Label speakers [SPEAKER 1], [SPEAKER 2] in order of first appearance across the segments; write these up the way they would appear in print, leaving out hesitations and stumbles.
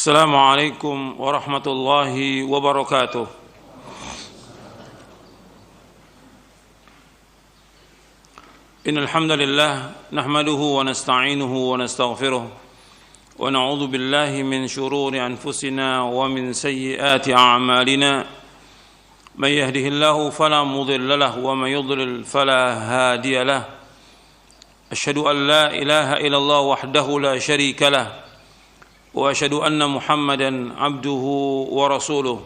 [SPEAKER 1] السلام عليكم ورحمة الله وبركاته. إن الحمد لله نحمده ونستعينه ونستغفره ونعوذ بالله من شرور أنفسنا ومن سيئات أعمالنا. من يهده الله فلا مضل له ومن يضلل فلا هادي له. أشهد أن لا إله إلا الله وحده لا شريك له وأشهد أن محمدا عبده ورسوله.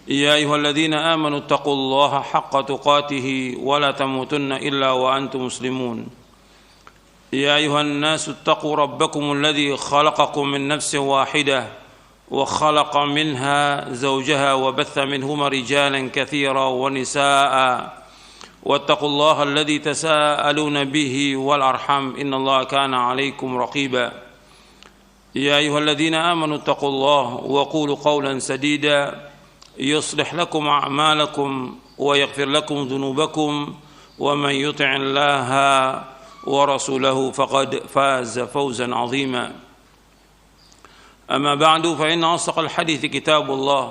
[SPEAKER 1] يا أيها الذين آمنوا اتقوا الله حق تقاته ولا تموتن إلا وأنتم مسلمون. يا أيها الناس اتقوا ربكم الذي خلقكم من نفس واحدة وخلق منها زوجها وبث منهما رجالا كثيرا ونساء واتقوا الله الذي تساءلون به والأرحام إن الله كان عليكم رقيبا. يا أيها الذين آمنوا اتقوا الله وقولوا قولا سديدا يصلح لكم أعمالكم ويغفر لكم ذنوبكم ومن يطع الله ورسوله فقد فاز فوزا عظيما. أما بعد فإن أصدق الحديث كتاب الله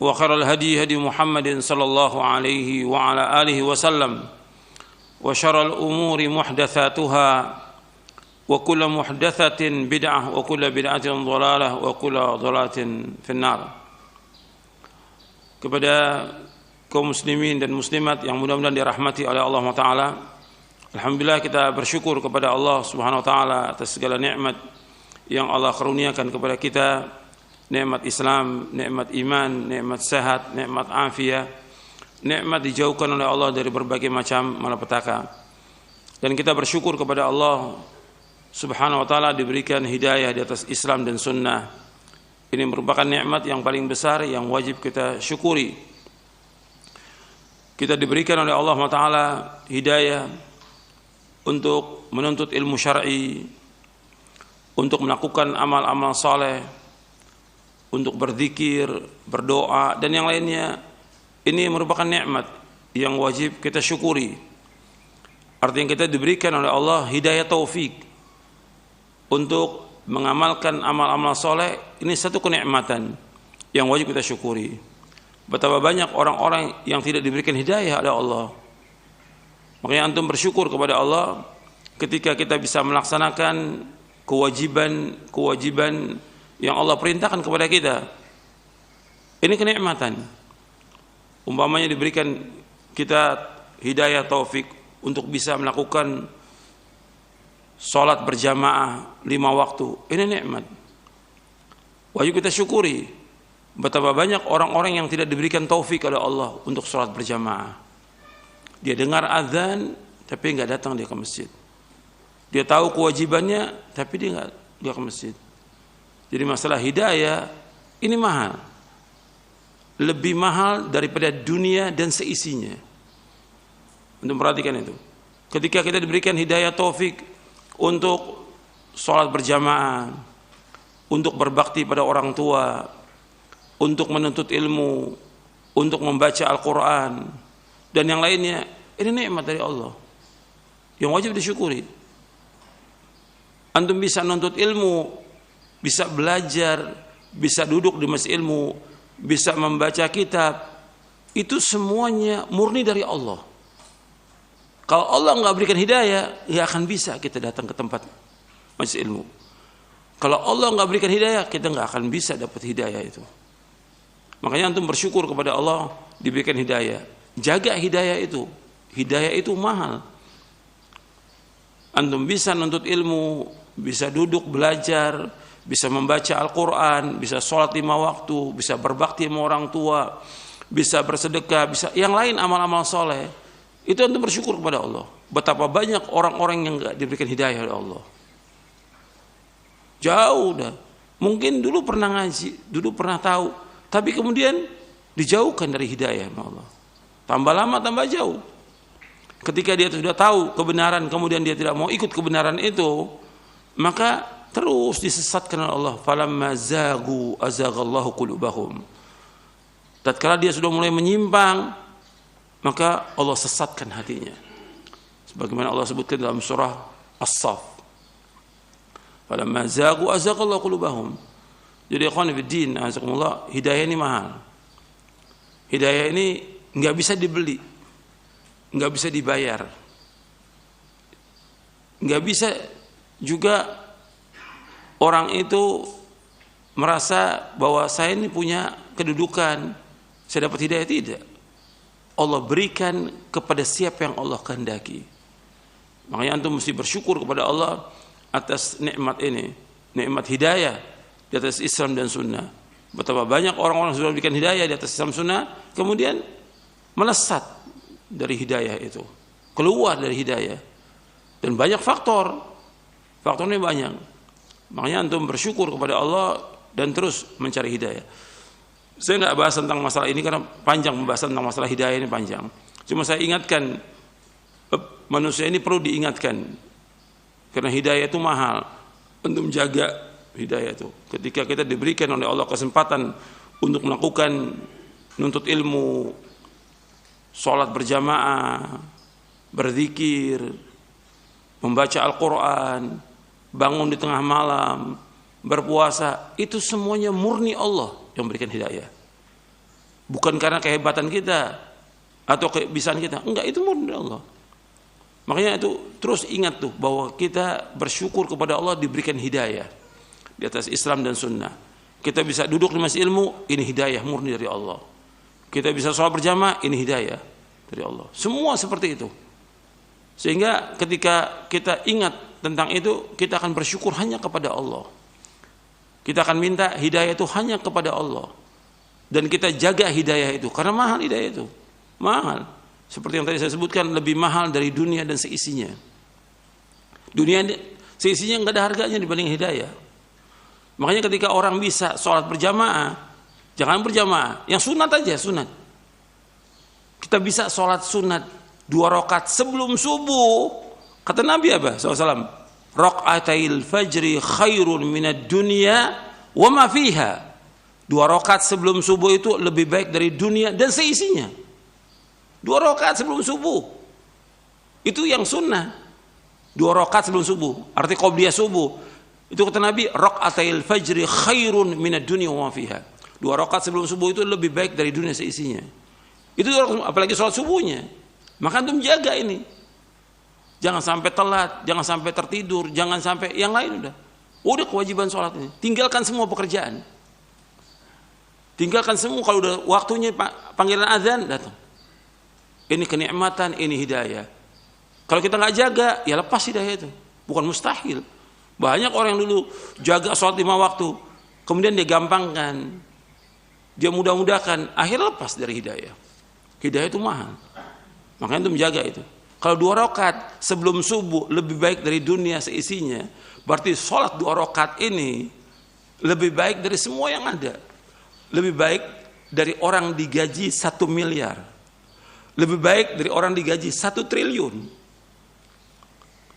[SPEAKER 1] وخير الهدي هدي محمد صلى الله عليه وعلى آله وسلم وشر الأمور محدثاتها وكل محدثة بدعة وكل بدعة ضلالة وكل ضلالة في النار. Kepada kaum muslimin dan muslimat yang mudah-mudahan dirahmati oleh Allah Ta'ala, alhamdulillah kita bersyukur kepada Allah Subhanahu wa taala atas segala nikmat yang Allah karuniakan kepada kita, nikmat Islam, nikmat iman, nikmat sehat, nikmat afiat, nikmat dijauhkan oleh Allah dari berbagai macam malapetaka. Dan kita bersyukur kepada Allah Subhanahu wa taala diberikan hidayah di atas Islam dan sunnah. Ini merupakan nikmat yang paling besar yang wajib kita syukuri. Kita diberikan oleh Allah Ta'ala hidayah untuk menuntut ilmu syar'i, untuk melakukan amal-amal saleh, untuk berzikir, berdoa dan yang lainnya. Ini merupakan nikmat yang wajib kita syukuri. Artinya kita diberikan oleh Allah hidayah taufik untuk mengamalkan amal-amal soleh. Ini satu kenikmatan yang wajib kita syukuri. Betapa banyak orang-orang yang tidak diberikan hidayah oleh Allah. Makanya antum bersyukur kepada Allah ketika kita bisa melaksanakan kewajiban yang Allah perintahkan kepada kita. Ini kenikmatan. Umpamanya diberikan kita hidayah taufik untuk bisa melakukan salat berjamaah 5 waktu. Ini nikmat. Wajib kita syukuri. Betapa banyak orang-orang yang tidak diberikan taufik oleh Allah untuk salat berjamaah. Dia dengar azan tapi enggak datang dia ke masjid. Dia tahu kewajibannya tapi dia enggak ke masjid. Jadi masalah hidayah ini mahal. Lebih mahal daripada dunia dan seisinya. Untuk perhatikan itu. Ketika kita diberikan hidayah taufik untuk sholat berjamaah, untuk berbakti pada orang tua, untuk menuntut ilmu, untuk membaca Al-Quran, dan yang lainnya, ini nikmat dari Allah yang wajib disyukuri. Antum bisa menuntut ilmu, bisa belajar, bisa duduk di majelis ilmu, bisa membaca kitab, itu semuanya murni dari Allah. Kalau Allah nggak berikan hidayah, ya akan bisa kita datang ke tempat majelis ilmu. Kalau Allah nggak berikan hidayah, kita nggak akan bisa dapat hidayah itu. Makanya antum bersyukur kepada Allah diberikan hidayah. Jaga hidayah itu. Hidayah itu mahal. Antum bisa nuntut ilmu, bisa duduk belajar, bisa membaca Al-Quran, bisa sholat 5 waktu, bisa berbakti sama orang tua, bisa bersedekah, bisa yang lain amal-amal soleh. Itu antum bersyukur kepada Allah. Betapa banyak orang-orang yang enggak diberikan hidayah oleh Allah. Jauh dah. Mungkin dulu pernah ngaji, dulu pernah tahu, tapi kemudian dijauhkan dari hidayah Allah. Tambah lama tambah jauh. Ketika dia sudah tahu kebenaran, kemudian dia tidak mau ikut kebenaran itu, maka terus disesatkan oleh Allah. Falamma zagu azaghallahu qulubahum. Tatkala dia sudah mulai menyimpang, maka Allah sesatkan hatinya. Sebagaimana Allah sebutkan dalam surah As-Saff. Falamma zaghu azaghallahu qulubahum. Jadi ikhwan fillah, azakumullah, hidayah ini mahal. Hidayah ini enggak bisa dibeli. Enggak bisa dibayar. Enggak bisa juga orang itu merasa bahwa saya ini punya kedudukan, saya dapat hidayah. Tidak. Allah berikan kepada siapa yang Allah kehendaki. Makanya antum mesti bersyukur kepada Allah atas nikmat ini, nikmat hidayah di atas Islam dan Sunnah. Betapa banyak orang-orang sudah diberikan hidayah di atas Islam Sunnah, kemudian melesat dari hidayah itu, keluar dari hidayah. Dan banyak faktornya banyak. Makanya antum bersyukur kepada Allah dan terus mencari hidayah. Saya nggak bahas tentang masalah ini karena panjang pembahasan tentang masalah hidayah ini panjang. Cuma saya ingatkan, manusia ini perlu diingatkan karena hidayah itu mahal. Untuk menjaga hidayah itu, ketika kita diberikan oleh Allah kesempatan untuk melakukan nuntut ilmu, sholat berjamaah, berzikir, membaca Al-Quran, bangun di tengah malam, berpuasa, itu semuanya murni Allah yang berikan hidayah. Bukan karena kehebatan kita atau kebisaan kita, enggak, itu murni Allah. Makanya itu terus ingat tuh bahwa kita bersyukur kepada Allah diberikan hidayah di atas Islam dan Sunnah. Kita bisa duduk di masjid ilmu, ini hidayah murni dari Allah. Kita bisa sholat berjamaah, ini hidayah dari Allah. Semua seperti itu. Sehingga ketika kita ingat tentang itu, kita akan bersyukur hanya kepada Allah. Kita akan minta hidayah itu hanya kepada Allah. Dan kita jaga hidayah itu, karena mahal hidayah itu. Mahal. Seperti yang tadi saya sebutkan, lebih mahal dari dunia dan seisinya. Dunia seisinya nggak ada harganya dibanding hidayah. Makanya ketika orang bisa sholat berjamaah, jangan berjamaah, yang sunat aja, sunat. Kita bisa sholat sunat 2 rakaat sebelum subuh. Kata Nabi apa? SAW. Raq'atail fajri khairun minad dunya wa ma fiha. 2 rakaat sebelum subuh itu lebih baik dari dunia dan seisinya. 2 rakaat sebelum subuh. Itu yang sunnah. 2 rakaat sebelum subuh. Arti qobliyah subuh. Itu kata Nabi, raq'atail fajri khairun minad dunya wa ma fiha. 2 rakaat sebelum subuh itu lebih baik dari dunia seisinya. Itu apalagi sholat subuhnya. Maka antum jaga ini. Jangan sampai telat, jangan sampai tertidur, jangan sampai yang lain udah kewajiban sholat ini. Tinggalkan semua pekerjaan. Tinggalkan semua, kalau udah waktunya panggilan azan datang. Ini kenikmatan, ini hidayah. Kalau kita nggak jaga, ya lepas hidayah itu. Bukan mustahil. Banyak orang yang dulu jaga sholat 5 waktu, kemudian dia gampangkan, dia mudah-mudahkan, akhirnya lepas dari hidayah. Hidayah itu mahal. Makanya itu menjaga itu. Kalau 2 rakaat sebelum subuh lebih baik dari dunia seisinya, berarti sholat 2 rakaat ini lebih baik dari semua yang ada. Lebih baik dari orang digaji 1 miliar. Lebih baik dari orang digaji 1 triliun.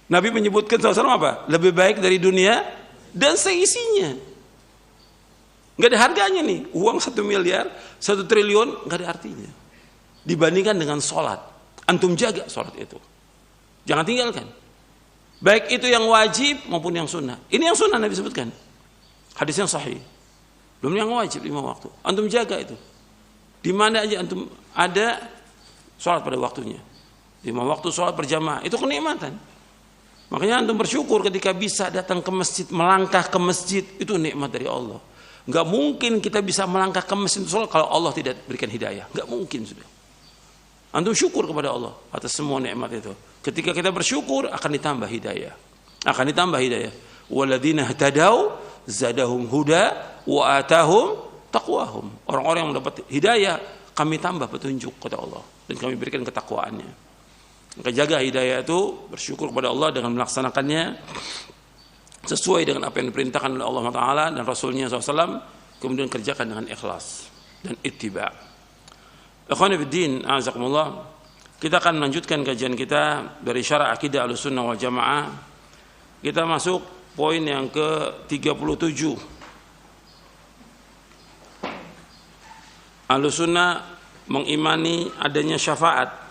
[SPEAKER 1] Nabi menyebutkan SAW apa? Lebih baik dari dunia dan seisinya. Nggak ada harganya nih. Uang 1 miliar, 1 triliun, nggak ada artinya. Dibandingkan dengan sholat. Antum jaga sholat itu. Jangan tinggalkan. Baik itu yang wajib maupun yang sunnah. Ini yang sunnah Nabi sebutkan. Hadis yang sahih. Belum yang wajib 5 waktu. Antum jaga itu. Di mana aja antum ada sholat pada waktunya. 5 waktu sholat berjamaah. Itu kenikmatan. Makanya antum bersyukur ketika bisa datang ke masjid, melangkah ke masjid, itu nikmat dari Allah. Enggak mungkin kita bisa melangkah ke masjid sholat kalau Allah tidak berikan hidayah. Enggak mungkin sudah. Antum syukur kepada Allah atas semua nikmat itu. Ketika kita bersyukur akan ditambah hidayah. Akan ditambah hidayah. Walladzina ihtadaw zadahum huda wa atahum taqwahum. Orang-orang yang mendapat hidayah, kami tambah petunjuk kata Allah dan kami berikan ketakwaannya. Maka jaga hidayah itu, bersyukur kepada Allah dengan melaksanakannya sesuai dengan apa yang diperintahkan oleh Allah Taala dan Rasulnya SAW, kemudian kerjakan dengan ikhlas dan ittiba. Ikhwani fiddin, a'azakumullah. Kita akan melanjutkan kajian kita dari Syarah Aqidah Ahlussunnah wal Jamaah. Kita masuk poin yang ke-37. Ahlussunnah mengimani adanya syafaat.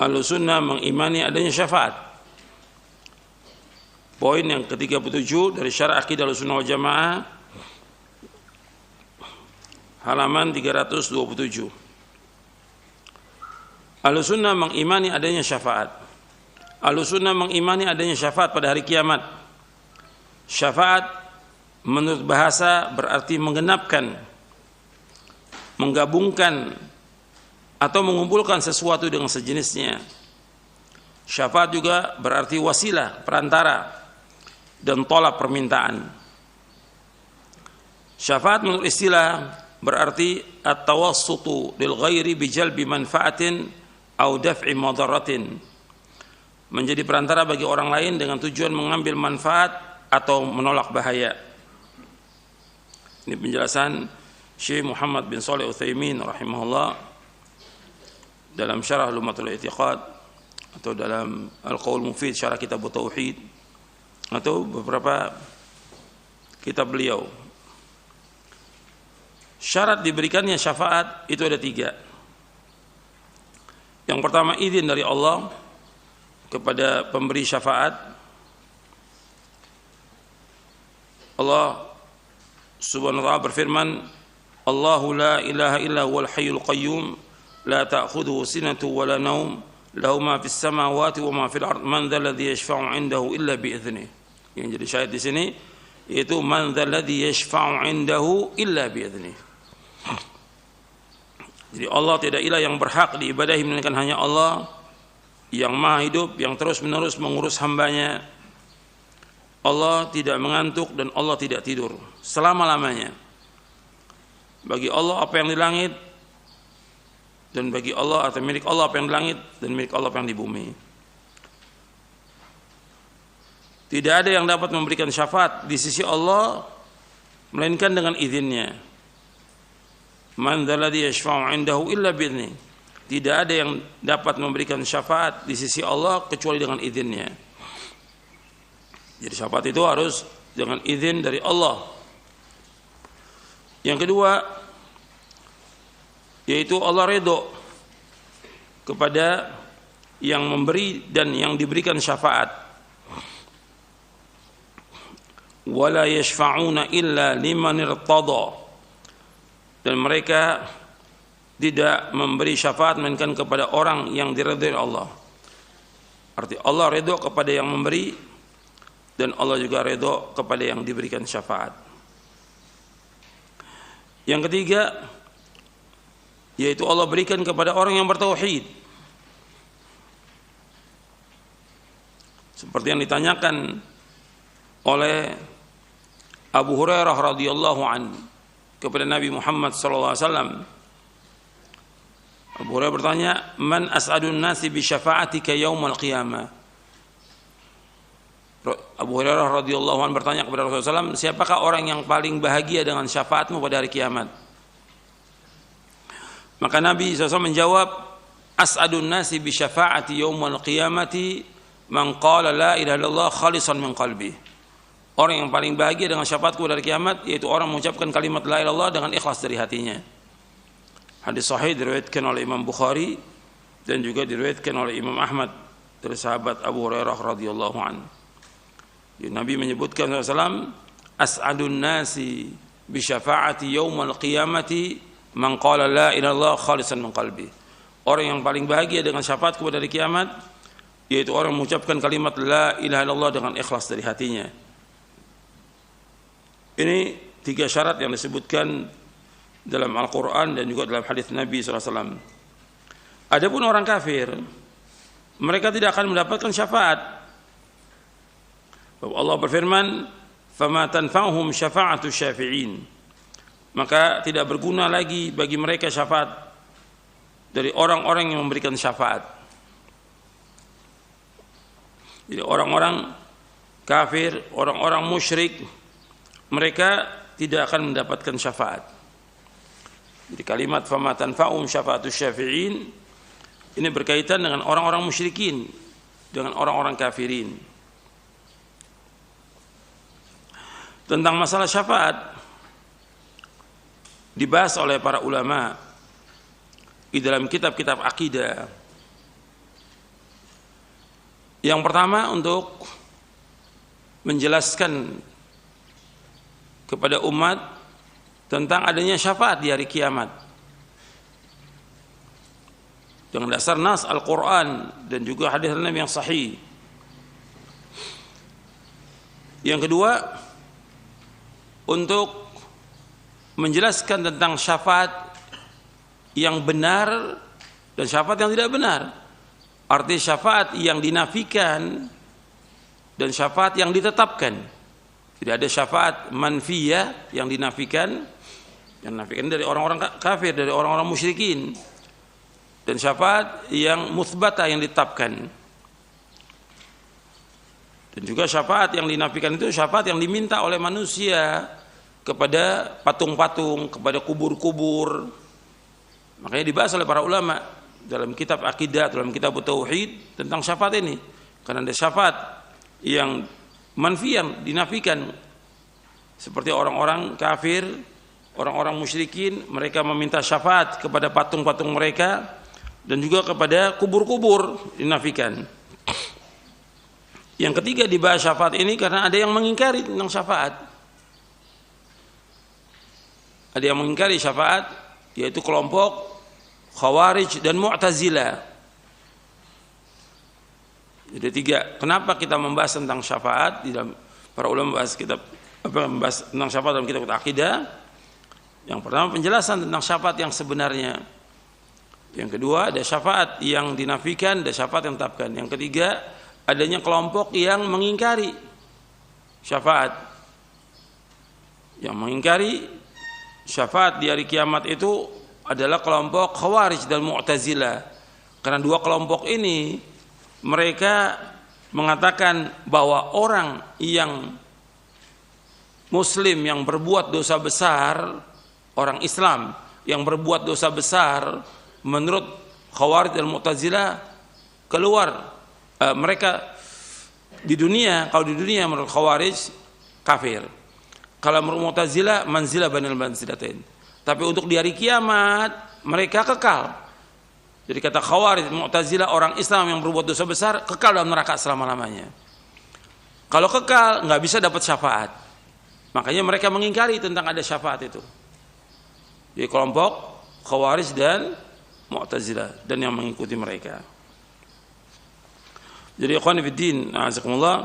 [SPEAKER 1] Ahlussunnah mengimani adanya syafaat. Poin yang ke-37 dari Syarah Aqidah Ahlussunnah wal Jamaah, halaman 327. Ahlussunnah mengimani adanya syafaat. Ahlussunnah mengimani adanya syafaat pada hari kiamat. Syafaat menurut bahasa berarti menggenapkan, menggabungkan atau mengumpulkan sesuatu dengan sejenisnya. Syafaat juga berarti wasilah, perantara, dan tolak permintaan. Syafaat menurut istilah berarti at-tawassutu lil ghairi bi jalbi manfaatin au daf'i madaratin, menjadi perantara bagi orang lain dengan tujuan mengambil manfaat atau menolak bahaya. Ini penjelasan Syekh Muhammad bin Shalih Utsaimin rahimahullah dalam Syarah Lumatul I'tiqad atau dalam Al-Qaul Mufid Syarah Kitab Tauhid atau beberapa kitab beliau. Syarat diberikannya syafaat itu ada 3. Yang pertama, izin dari Allah kepada pemberi syafaat. Allah Subhanahu wa ta'ala berfirman, Allahu la ilaha illa huwal hayyul qayyum la ta'khudhuhu sinatun wa la naum lahu ma fis samawati wa ma fil ard man dzal ladzi yashfa'u 'indahu illa bi idznih. Yang jadi syahid di sini yaitu man dzal ladzi yashfa'u 'indahu illa bi idznih. Jadi Allah tidak ilah yang berhak diibadahi melainkan hanya Allah yang maha hidup, yang terus menerus mengurus hambanya. Allah tidak mengantuk dan Allah tidak tidur selama-lamanya. Bagi Allah apa yang di langit, dan bagi Allah atau milik Allah apa yang di langit, dan milik Allah apa yang di bumi. Tidak ada yang dapat memberikan syafaat di sisi Allah melainkan dengan izinnya. Man dzalladzi yashfa'u 'indahu illa bi'idznih. Tidak ada yang dapat memberikan syafaat di sisi Allah kecuali dengan izinnya. Jadi syafaat itu harus dengan izin dari Allah. Yang kedua, yaitu Allah ridho kepada yang memberi dan yang diberikan syafaat. Wala yashfa'una illa liman irtada. Dan mereka tidak memberi syafaat melainkan kepada orang yang diridhai Allah. Arti Allah ridho kepada yang memberi dan Allah juga ridho kepada yang diberikan syafaat. Yang ketiga, yaitu Allah berikan kepada orang yang bertauhid. Seperti yang ditanyakan oleh Abu Hurairah radhiyallahu anhu kepada Nabi Muhammad sallallahu alaihi wasallam. Abu Hurairah bertanya, "Man as'adun nasi bi syafa'atika yaumal qiyamah?" Abu Hurairah radhiyallahu anhu bertanya kepada Rasulullah SAW, siapakah orang yang paling bahagia dengan syafaatmu pada hari kiamat? Maka Nabi SAW menjawab, "As'adun nasi bi syafa'ati yaumal qiyamati man qala la ilaha illallah khalisan min qalbi." Orang yang paling bahagia dengan syafaatku dari kiamat yaitu orang mengucapkan kalimat la ilaha illallah dengan ikhlas dari hatinya. Hadis sahih diriwayatkan oleh Imam Bukhari dan juga diriwayatkan oleh Imam Ahmad dari sahabat Abu Hurairah radhiyallahu anhu. Nabi menyebutkan SAW, as'adun nasi bi syafaati yaumal qiyamati man qala la ilaha illallah khalisan min qalbi. Orang yang paling bahagia dengan syafaatku dari kiamat yaitu orang mengucapkan kalimat la ilaha illallah dengan ikhlas dari hatinya. Ini 3 syarat yang disebutkan dalam Al-Quran dan juga dalam hadis Nabi SAW. Adapun orang kafir, mereka tidak akan mendapatkan syafaat. Allah berfirman, "Fama tanfa'uhum syafa'atu syafi'in." Maka tidak berguna lagi bagi mereka syafaat dari orang-orang yang memberikan syafaat. Jadi orang-orang kafir, orang-orang musyrik, mereka tidak akan mendapatkan syafaat. Jadi kalimat fama tanfa'um syafa'atus syafi'in ini berkaitan dengan orang-orang musyrikin, dengan orang-orang kafirin. Tentang masalah syafaat dibahas oleh para ulama di dalam kitab-kitab akidah. Yang pertama untuk menjelaskan kepada umat tentang adanya syafaat di hari kiamat dengan dasar nas Al-Quran dan juga hadis Nabi yang sahih. Yang kedua, untuk menjelaskan tentang syafaat yang benar dan syafaat yang tidak benar. Arti syafaat yang dinafikan dan syafaat yang ditetapkan. Tidak ada syafaat manfiyah yang dinafikan dari orang-orang kafir, dari orang-orang musyrikin, dan syafaat yang mutsbata yang ditetapkan. Dan juga syafaat yang dinafikan itu syafaat yang diminta oleh manusia kepada patung-patung, kepada kubur-kubur. Makanya dibahas oleh para ulama dalam kitab akidah, dalam kitab tauhid tentang syafaat ini. Karena ada syafaat yang manfiyan dinafikan, seperti orang-orang kafir, orang-orang musyrikin, mereka meminta syafaat kepada patung-patung mereka dan juga kepada kubur-kubur dinafikan. Yang ketiga dibahas syafaat ini karena ada yang mengingkari tentang syafaat. Ada yang mengingkari syafaat, yaitu kelompok Khawarij dan Mu'tazilah. Jadi tiga. Kenapa kita membahas tentang syafaat? Di dalam para ulama membahas tentang syafaat dalam kitab akidah. Yang pertama penjelasan tentang syafaat yang sebenarnya. Yang kedua ada syafaat yang dinafikan, ada syafaat yang ditetapkan. Yang ketiga adanya kelompok yang mengingkari syafaat. Yang mengingkari syafaat di hari kiamat itu adalah kelompok Khawarij dan Mu'tazilah. Karena dua kelompok ini mereka mengatakan bahwa orang yang muslim yang berbuat dosa besar, orang Islam yang berbuat dosa besar, menurut Khawarij dan Mu'tazilah keluar, mereka di dunia, kalau di dunia menurut Khawarij kafir, kalau menurut Mu'tazilah manzilah bainal manzilatain. Tapi untuk di hari kiamat mereka kekal. Jadi kata Khawarij, Mu'tazilah, orang Islam yang berbuat dosa besar kekal dalam neraka selama-lamanya. Kalau kekal nggak bisa dapat syafaat. Makanya mereka mengingkari tentang ada syafaat itu. Jadi kelompok Khawarij dan Mu'tazilah dan yang mengikuti mereka. Jadi ikhwan fillah, a'azakumullah,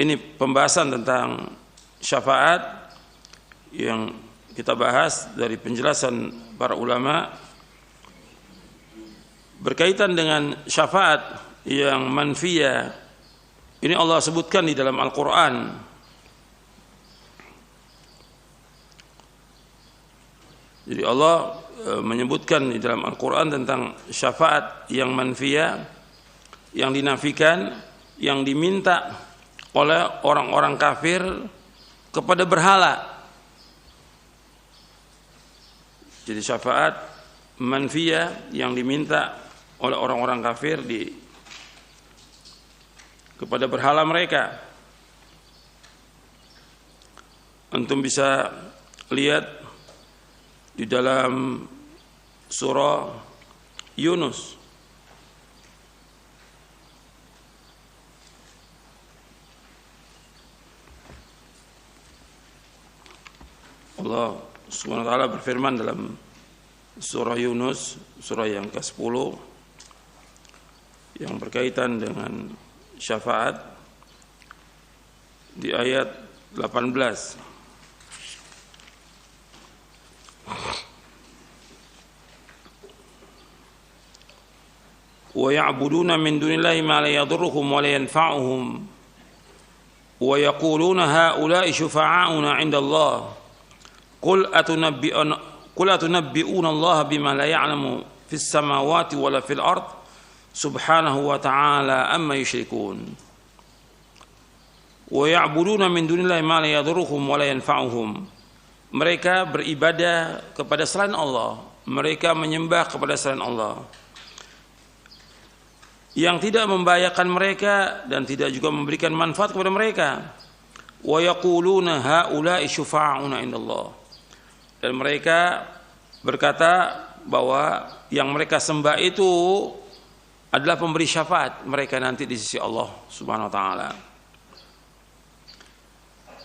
[SPEAKER 1] ini pembahasan tentang syafaat yang kita bahas dari penjelasan para ulama berkaitan dengan syafaat yang manfiyah. Ini Allah sebutkan di dalam Al-Quran. Jadi Allah menyebutkan di dalam Al-Quran tentang syafaat yang manfiyah, yang dinafikan, yang diminta oleh orang-orang kafir kepada berhala. Jadi syafaat manfiyah yang diminta oleh orang-orang kafir kepada berhala mereka. Antum bisa lihat di dalam surah Yunus. Allah Subhanahu wa taala berfirman dalam surah Yunus, surah yang ke-10 yang berkaitan dengan syafaat di ayat 18. Wa ya'buduna min dunillahi ma la yadurruhum wa la yanfa'uhum wa yaquluna haula'i syufa'auna 'inda Allah. Qul atunabbi'una Allah bima la ya'lamu fis samawati wa la fil ard subhanahu wa ta'ala amma yushrikun. Wa ya'buduna min dunillahi ma la yadurruhum wa la yanfa'uhum. Mereka beribadah kepada selain Allah, mereka menyembah kepada selain Allah yang tidak membahayakan mereka dan tidak juga memberikan manfaat kepada mereka. Wa yaquluna haula'i syufa'auna 'indallah. Dan mereka berkata bahwa yang mereka sembah itu adalah pemberi syafaat mereka nanti di sisi Allah Subhanahu wa taala.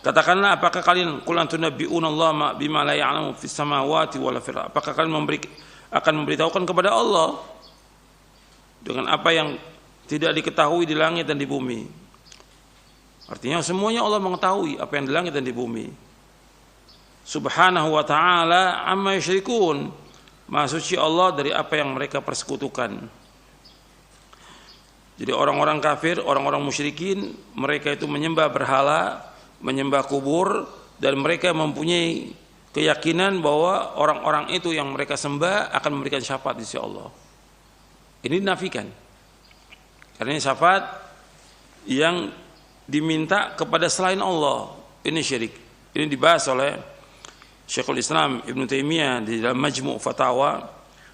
[SPEAKER 1] Katakanlah, apakah kalian qul antunabbi'una Allah bima la ya'lamu fis samawati wala fil ardh? Apakah kalian akan memberitahukan kepada Allah dengan apa yang tidak diketahui di langit dan di bumi? Artinya semuanya Allah mengetahui apa yang di langit dan di bumi. Subhanahu wa ta'ala amma yusyrikun. Maha suci Allah dari apa yang mereka persekutukan. Jadi orang-orang kafir, orang-orang musyrikin, mereka itu menyembah berhala, menyembah kubur, dan mereka mempunyai keyakinan bahwa orang-orang itu yang mereka sembah akan memberikan syafaat di sisi Allah. Ini dinafikan. Karena ini syafaat yang diminta kepada selain Allah. Ini syirik. Ini dibahas oleh Syekhul Islam Ibn Taimiyah di dalam Majmu' Fatawa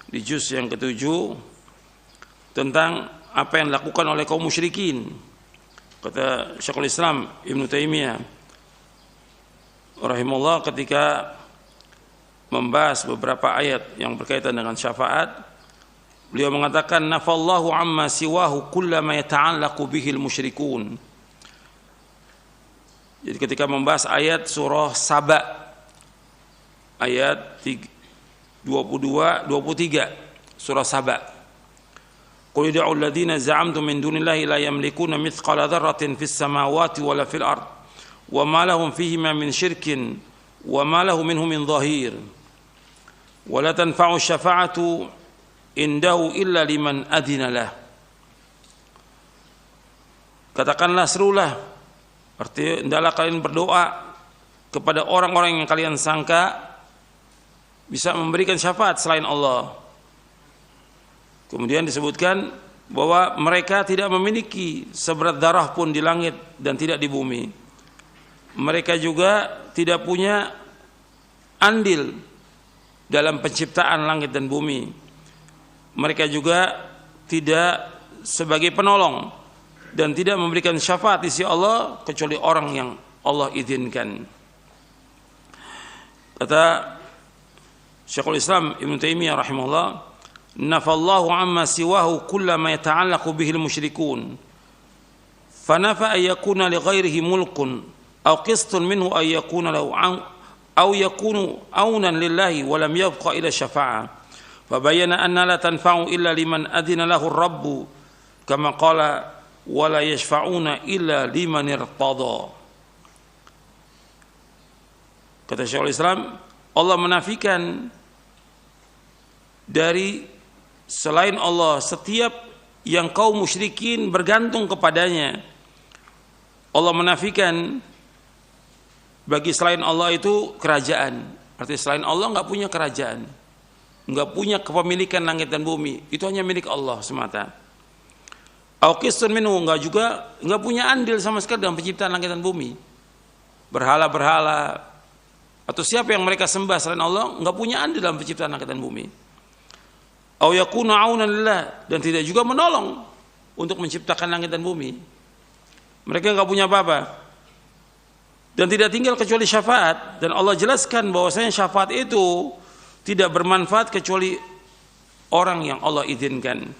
[SPEAKER 1] di juz yang ke-7 tentang apa yang dilakukan oleh kaum musyrikin. Kata Syekhul Islam Ibn Taimiyah rahimahullah ketika membahas beberapa ayat yang berkaitan dengan syafaat, beliau mengatakan nafallahu amma siwahu kullama yata'allaqu bihil musyrikun. Jadi ketika membahas ayat surah Saba ayat 22 23 surah Saba, qul ud'u alladziina za'amtum min dunillahi la yamlikuuna mithqala dzarratin fis samawati wala fil ard wa ma lahum fihima min syirkin wa ma lahu minhum min dhahir wa la tanfa'u syafa'atu indahu illa liman adina lah. Katakanlah, serulah, artinya hendaklah kalian berdoa kepada orang-orang yang kalian sangka bisa memberikan syafaat selain Allah. Kemudian disebutkan bahwa mereka tidak memiliki seberat darah pun di langit dan tidak di bumi. Mereka juga tidak punya andil dalam penciptaan langit dan bumi. Mereka juga tidak sebagai penolong dan tidak memberikan syafaat di sisi Allah kecuali orang yang Allah izinkan. Kata Syekhul Islam Ibn Taimiyah rahimahullah, nafallahu amma siwahu kullama yata'allaqu bihil musyrikun fanafa ay yakuna li ghairihi mulkun aw qistun minhu ay yakuna lahu aw yakunu aunan lillahi wa lam yabqa ila syafa'ah fabayyana anna la tanfa'u illa liman adina lahu ar-rabb kama qala wa la yashfa'una illa liman irtada. Kata Syekhul Islam, Allah menafikan dari selain Allah setiap yang kaum musyrikin bergantung kepadanya. Allah menafikan bagi selain Allah itu kerajaan. Artinya selain Allah enggak punya kerajaan, enggak punya kepemilikan langit dan bumi, itu hanya milik Allah semata. Auqisun minhu, enggak punya andil sama sekali dalam penciptaan langit dan bumi. Berhala-berhala atau siapa yang mereka sembah selain Allah enggak punya andil dalam penciptaan langit dan bumi. Au yakunu aunan lillah, dan tidak juga menolong untuk menciptakan langit dan bumi. Mereka enggak punya apa-apa. Dan tidak tinggal kecuali syafaat, dan Allah jelaskan bahwasanya syafaat itu tidak bermanfaat kecuali orang yang Allah izinkan.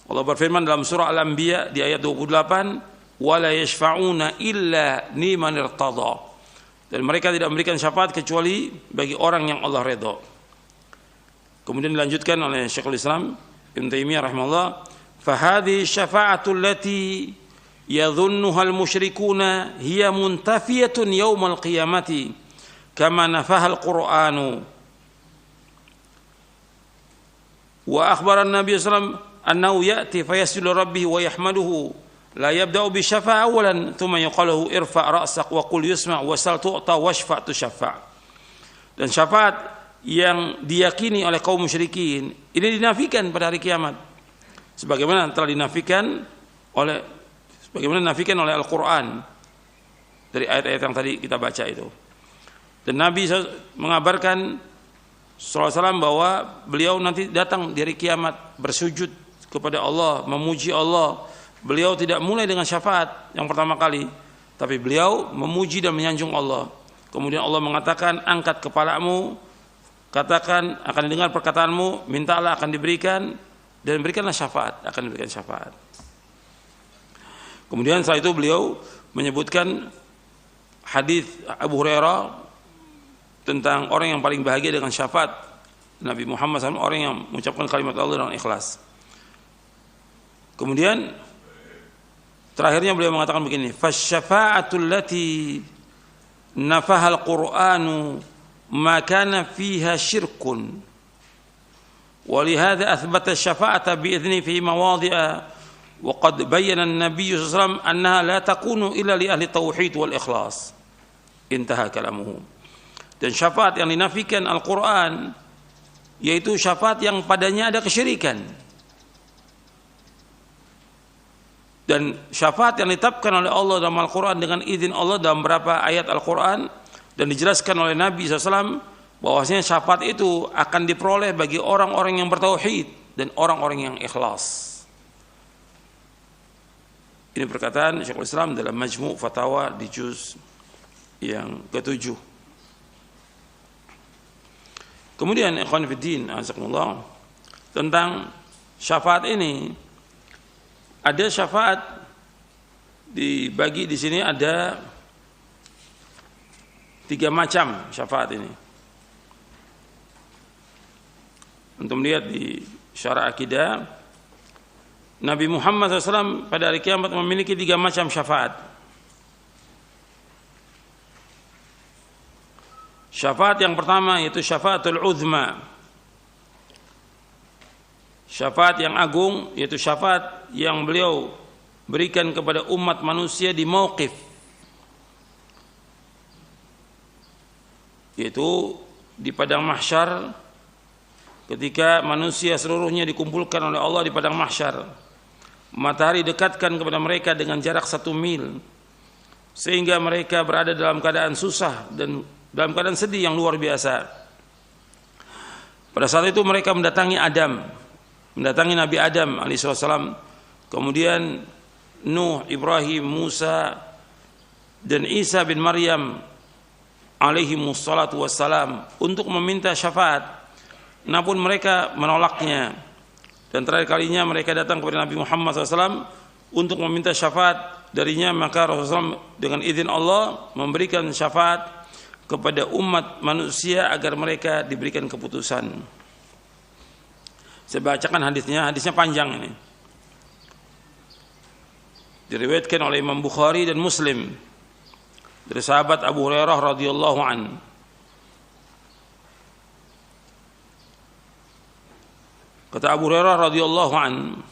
[SPEAKER 1] Allah berfirman dalam surah Al-Anbiya di ayat 28, wala yashfa'una illa liman irtada. Dan mereka tidak memberikan syafaat kecuali bagi orang yang Allah redha. Kemudian dilanjutkan oleh Syekhul Islam Ibn Taimiyah rahimahullah, fahadhi syafa'atu allati yadhunnuha al-musyrikuna hiya muntafiyatun yaumal qiyamati kama nafaha al-Qur'anu wa akhbara an-nabiy sallallahu alaihi wasallam annahu ya'ti fayasjudu rabbih wa yahmaduhu la yabda'u bi syafa'a awalan thumma yuqalu irfa' ra'sak wa qul yusma' wa sal tu'ta washfa' tushaffa'. Dan syafaat yang diyakini oleh kaum musyrikin ini dinafikan pada hari kiamat, sebagaimana telah dinafikan oleh Al-Quran dari ayat-ayat yang tadi kita baca itu. Dan Nabi mengabarkan sallallahu alaihi wasallam bahwa beliau nanti datang di hari kiamat bersujud kepada Allah, memuji Allah. Beliau tidak mulai dengan syafaat yang pertama kali, tapi beliau memuji dan menyanjung Allah. Kemudian Allah mengatakan, angkat kepalamu, katakan akan didengar perkataanmu, mintalah akan diberikan, dan berikanlah syafaat, akan diberikan syafaat. Kemudian setelah itu beliau menyebutkan hadis Abu Hurairah tentang orang yang paling bahagia dengan syafaat Nabi Muhammad SAW, orang yang mengucapkan kalimat Allah dengan ikhlas. Kemudian terakhirnya beliau mengatakan begini, fasyafa'atul lati nafahal qur'anu ma kana fiha syirkun ولهذا أثبت الشفاعة بإذنه في مواضع وقد بين النبي صلى الله عليه وسلم أنها لا تكون إلا لأهل التوحيد والإخلاص. انتهى كلامه. Dan syafaat yang dinafikan Al-Quran yaitu syafaat yang padanya ada kesyirikan. Dan syafaat yang ditetapkan oleh Allah dalam Al-Quran dengan izin Allah dalam beberapa ayat Al-Quran dan dijelaskan oleh Nabi SAW bahwasanya syafaat itu akan diperoleh bagi orang-orang yang bertauhid dan orang-orang yang ikhlas. Ini perkataan Syekhul Islam dalam Majmu' Fatawa di juz yang ke-7. Kemudian ikhwan fillah azakumullah, tentang syafaat ini, ada syafaat dibagi di sini ada 3 macam syafaat ini. Untuk melihat di syarah akidah, Nabi Muhammad SAW pada hari kiamat memiliki 3 macam syafaat. Syafaat yang pertama yaitu syafaatul uzma, syafaat yang agung, yaitu syafaat yang beliau berikan kepada umat manusia di mauqif, yaitu di padang mahsyar, ketika manusia seluruhnya dikumpulkan oleh Allah di padang mahsyar. Matahari dekatkan kepada mereka dengan jarak 1 mil, sehingga mereka berada dalam keadaan susah dan dalam keadaan sedih yang luar biasa. Pada saat itu mereka mendatangi Nabi Adam alaihissalam, kemudian Nuh, Ibrahim, Musa, dan Isa bin Maryam alaihimussalatu wassalam untuk meminta syafaat. Namun mereka menolaknya, dan terakhir kalinya mereka datang kepada Nabi Muhammad SAW untuk meminta syafaat darinya. Maka Rasulullah dengan izin Allah memberikan syafaat kepada umat manusia agar mereka diberikan keputusan. Saya bacakan hadisnya panjang ini. Diriwayatkan oleh Imam Bukhari dan Muslim dari sahabat Abu Hurairah radhiyallahu anhu. Kata Abu Hurairah radhiyallahu anhu,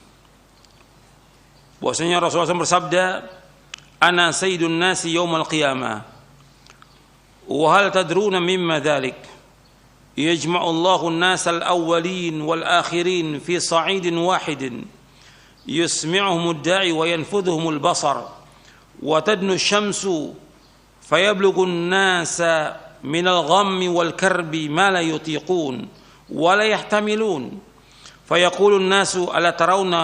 [SPEAKER 1] bahwasanya Rasulullah SAW bersabda, "Ana sayyidun nasi yaumal qiyamah. Wa hal tadruna mimma dhalik? Yajma'u Allahu an-nasa al-awwalin wal-akhirin fi sa'idin wahidin. Yusmi'uhum ad-da'i wa yanfudhuhum al-basar. Wa tadnu asy-syamsu fayablughu an-nasa min al-ghammi wal-karbi ma la yutiqun wa la yahtamilun. فيقول الناس ألا ترون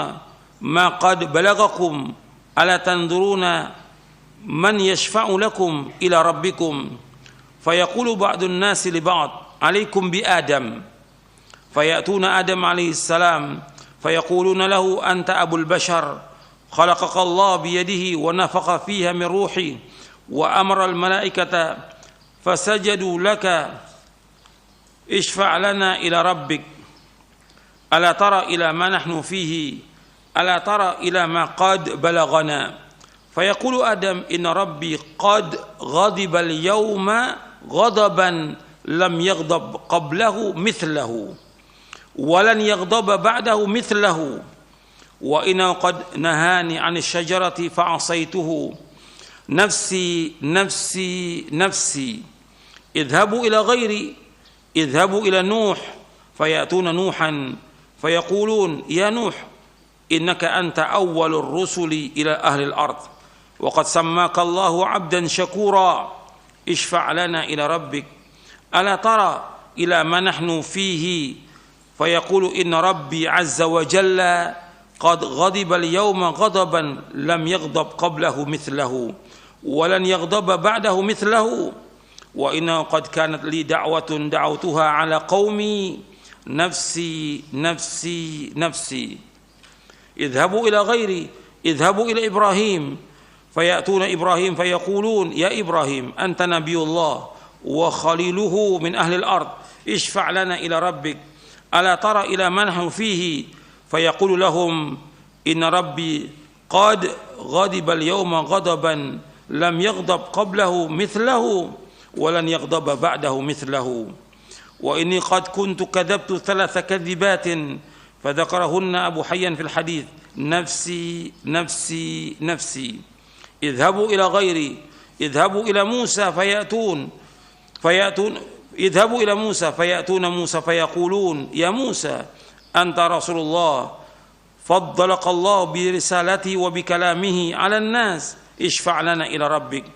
[SPEAKER 1] ما قد بلغكم ألا تنظرون من يشفع لكم إلى ربكم فيقول بعض الناس لبعض عليكم بآدم فيأتون آدم عليه السلام فيقولون له أنت أبو البشر خلقك الله بيده ونفخ فيها من روحي وأمر الملائكة فسجدوا لك اشفع لنا إلى ربك ألا ترى إلى ما نحن فيه ألا ترى إلى ما قد بلغنا فيقول آدم إن ربي قد غضب اليوم غضبا لم يغضب قبله مثله ولن يغضب بعده مثله وإنه قد نهاني عن الشجرة فعصيته نفسي نفسي نفسي اذهبوا إلى غيري اذهبوا إلى نوح فيأتون نوحا فيقولون يا نوح إنك أنت أول الرسل إلى أهل الأرض وقد سماك الله عبدا شكورا اشفع لنا إلى ربك ألا ترى إلى ما نحن فيه فيقول إن ربي عز وجل قد غضب اليوم غضبا لم يغضب قبله مثله ولن يغضب بعده مثله وإنه قد كانت لي دعوة دعوتها على قومي nafsi nafsi nafsi. Idhabu ila ghairi, idhabu ila Ibrahim, fayatuna Ibrahim fayaqulun ya Ibrahim anta nabiyullah wa khaliluhu min ahli al-ard ishfa' lana ila rabbik ala tara ila man hum fihi fayaqulu lahum inna rabbi qad ghadiba al-yawma ghadaban lam yaghdab qablahu mithlahu wa lan yaghdaba ba'dahu mithlahu wa inni qad kuntu kadhabtu thalatha kadhibatin fadhakarahunna Abu Hayyan fil hadith nafsi nafsi nafsi. Idhabu ila ghairi, idhabu ila Musa fayatun idhabu ila Musa fayatuna Musa fayaqulun ya Musa anta Rasulullah faddalaka Allah bi risalati wa bi kalamihi 'ala an-nas ishfa' lana ila rabbik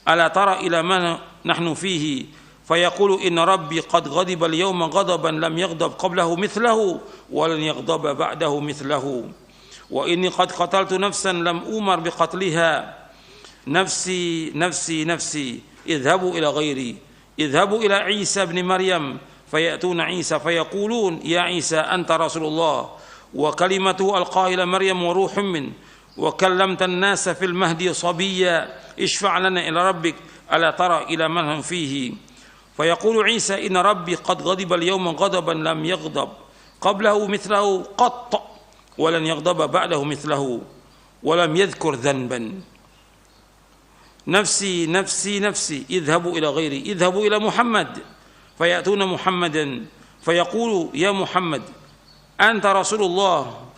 [SPEAKER 1] ala tara ila ma nahnu fihi fayaqulu inna rabbi qad ghadiba al-yawma ghadaban lam yaghdab qablahu mithlahu wa lan yaghdaba ba'dahu mithlahu wa inni qad qataltu nafsan lam umar bi qatliha nafsi nafsi nafsi. Idhabu ila ghairi, idhabu ila Isa ibn Maryam fayatuna Isa fayaqulun ya Isa anta Rasulullah wa kalimatuhu alqa ila Maryam wa ruhun min wa kallamta an-nasa fil mahdi sabiyya ishfa' lana ila rabbik ala tara ila man hum fihi fayaqulu Isa inna rabbi qad ghadiba al-yawma ghadaban lam yaghdab qablahu mithlahu qatt wa lan yaghdaba ba'dahu mithlahu wa lam yadhkur dhanban. Nafsi nafsi nafsi. Idhabu ila ghairi, idhabu ila Muhammad fayatuna Muhammadan fayaqulu ya Muhammad anta Rasulullah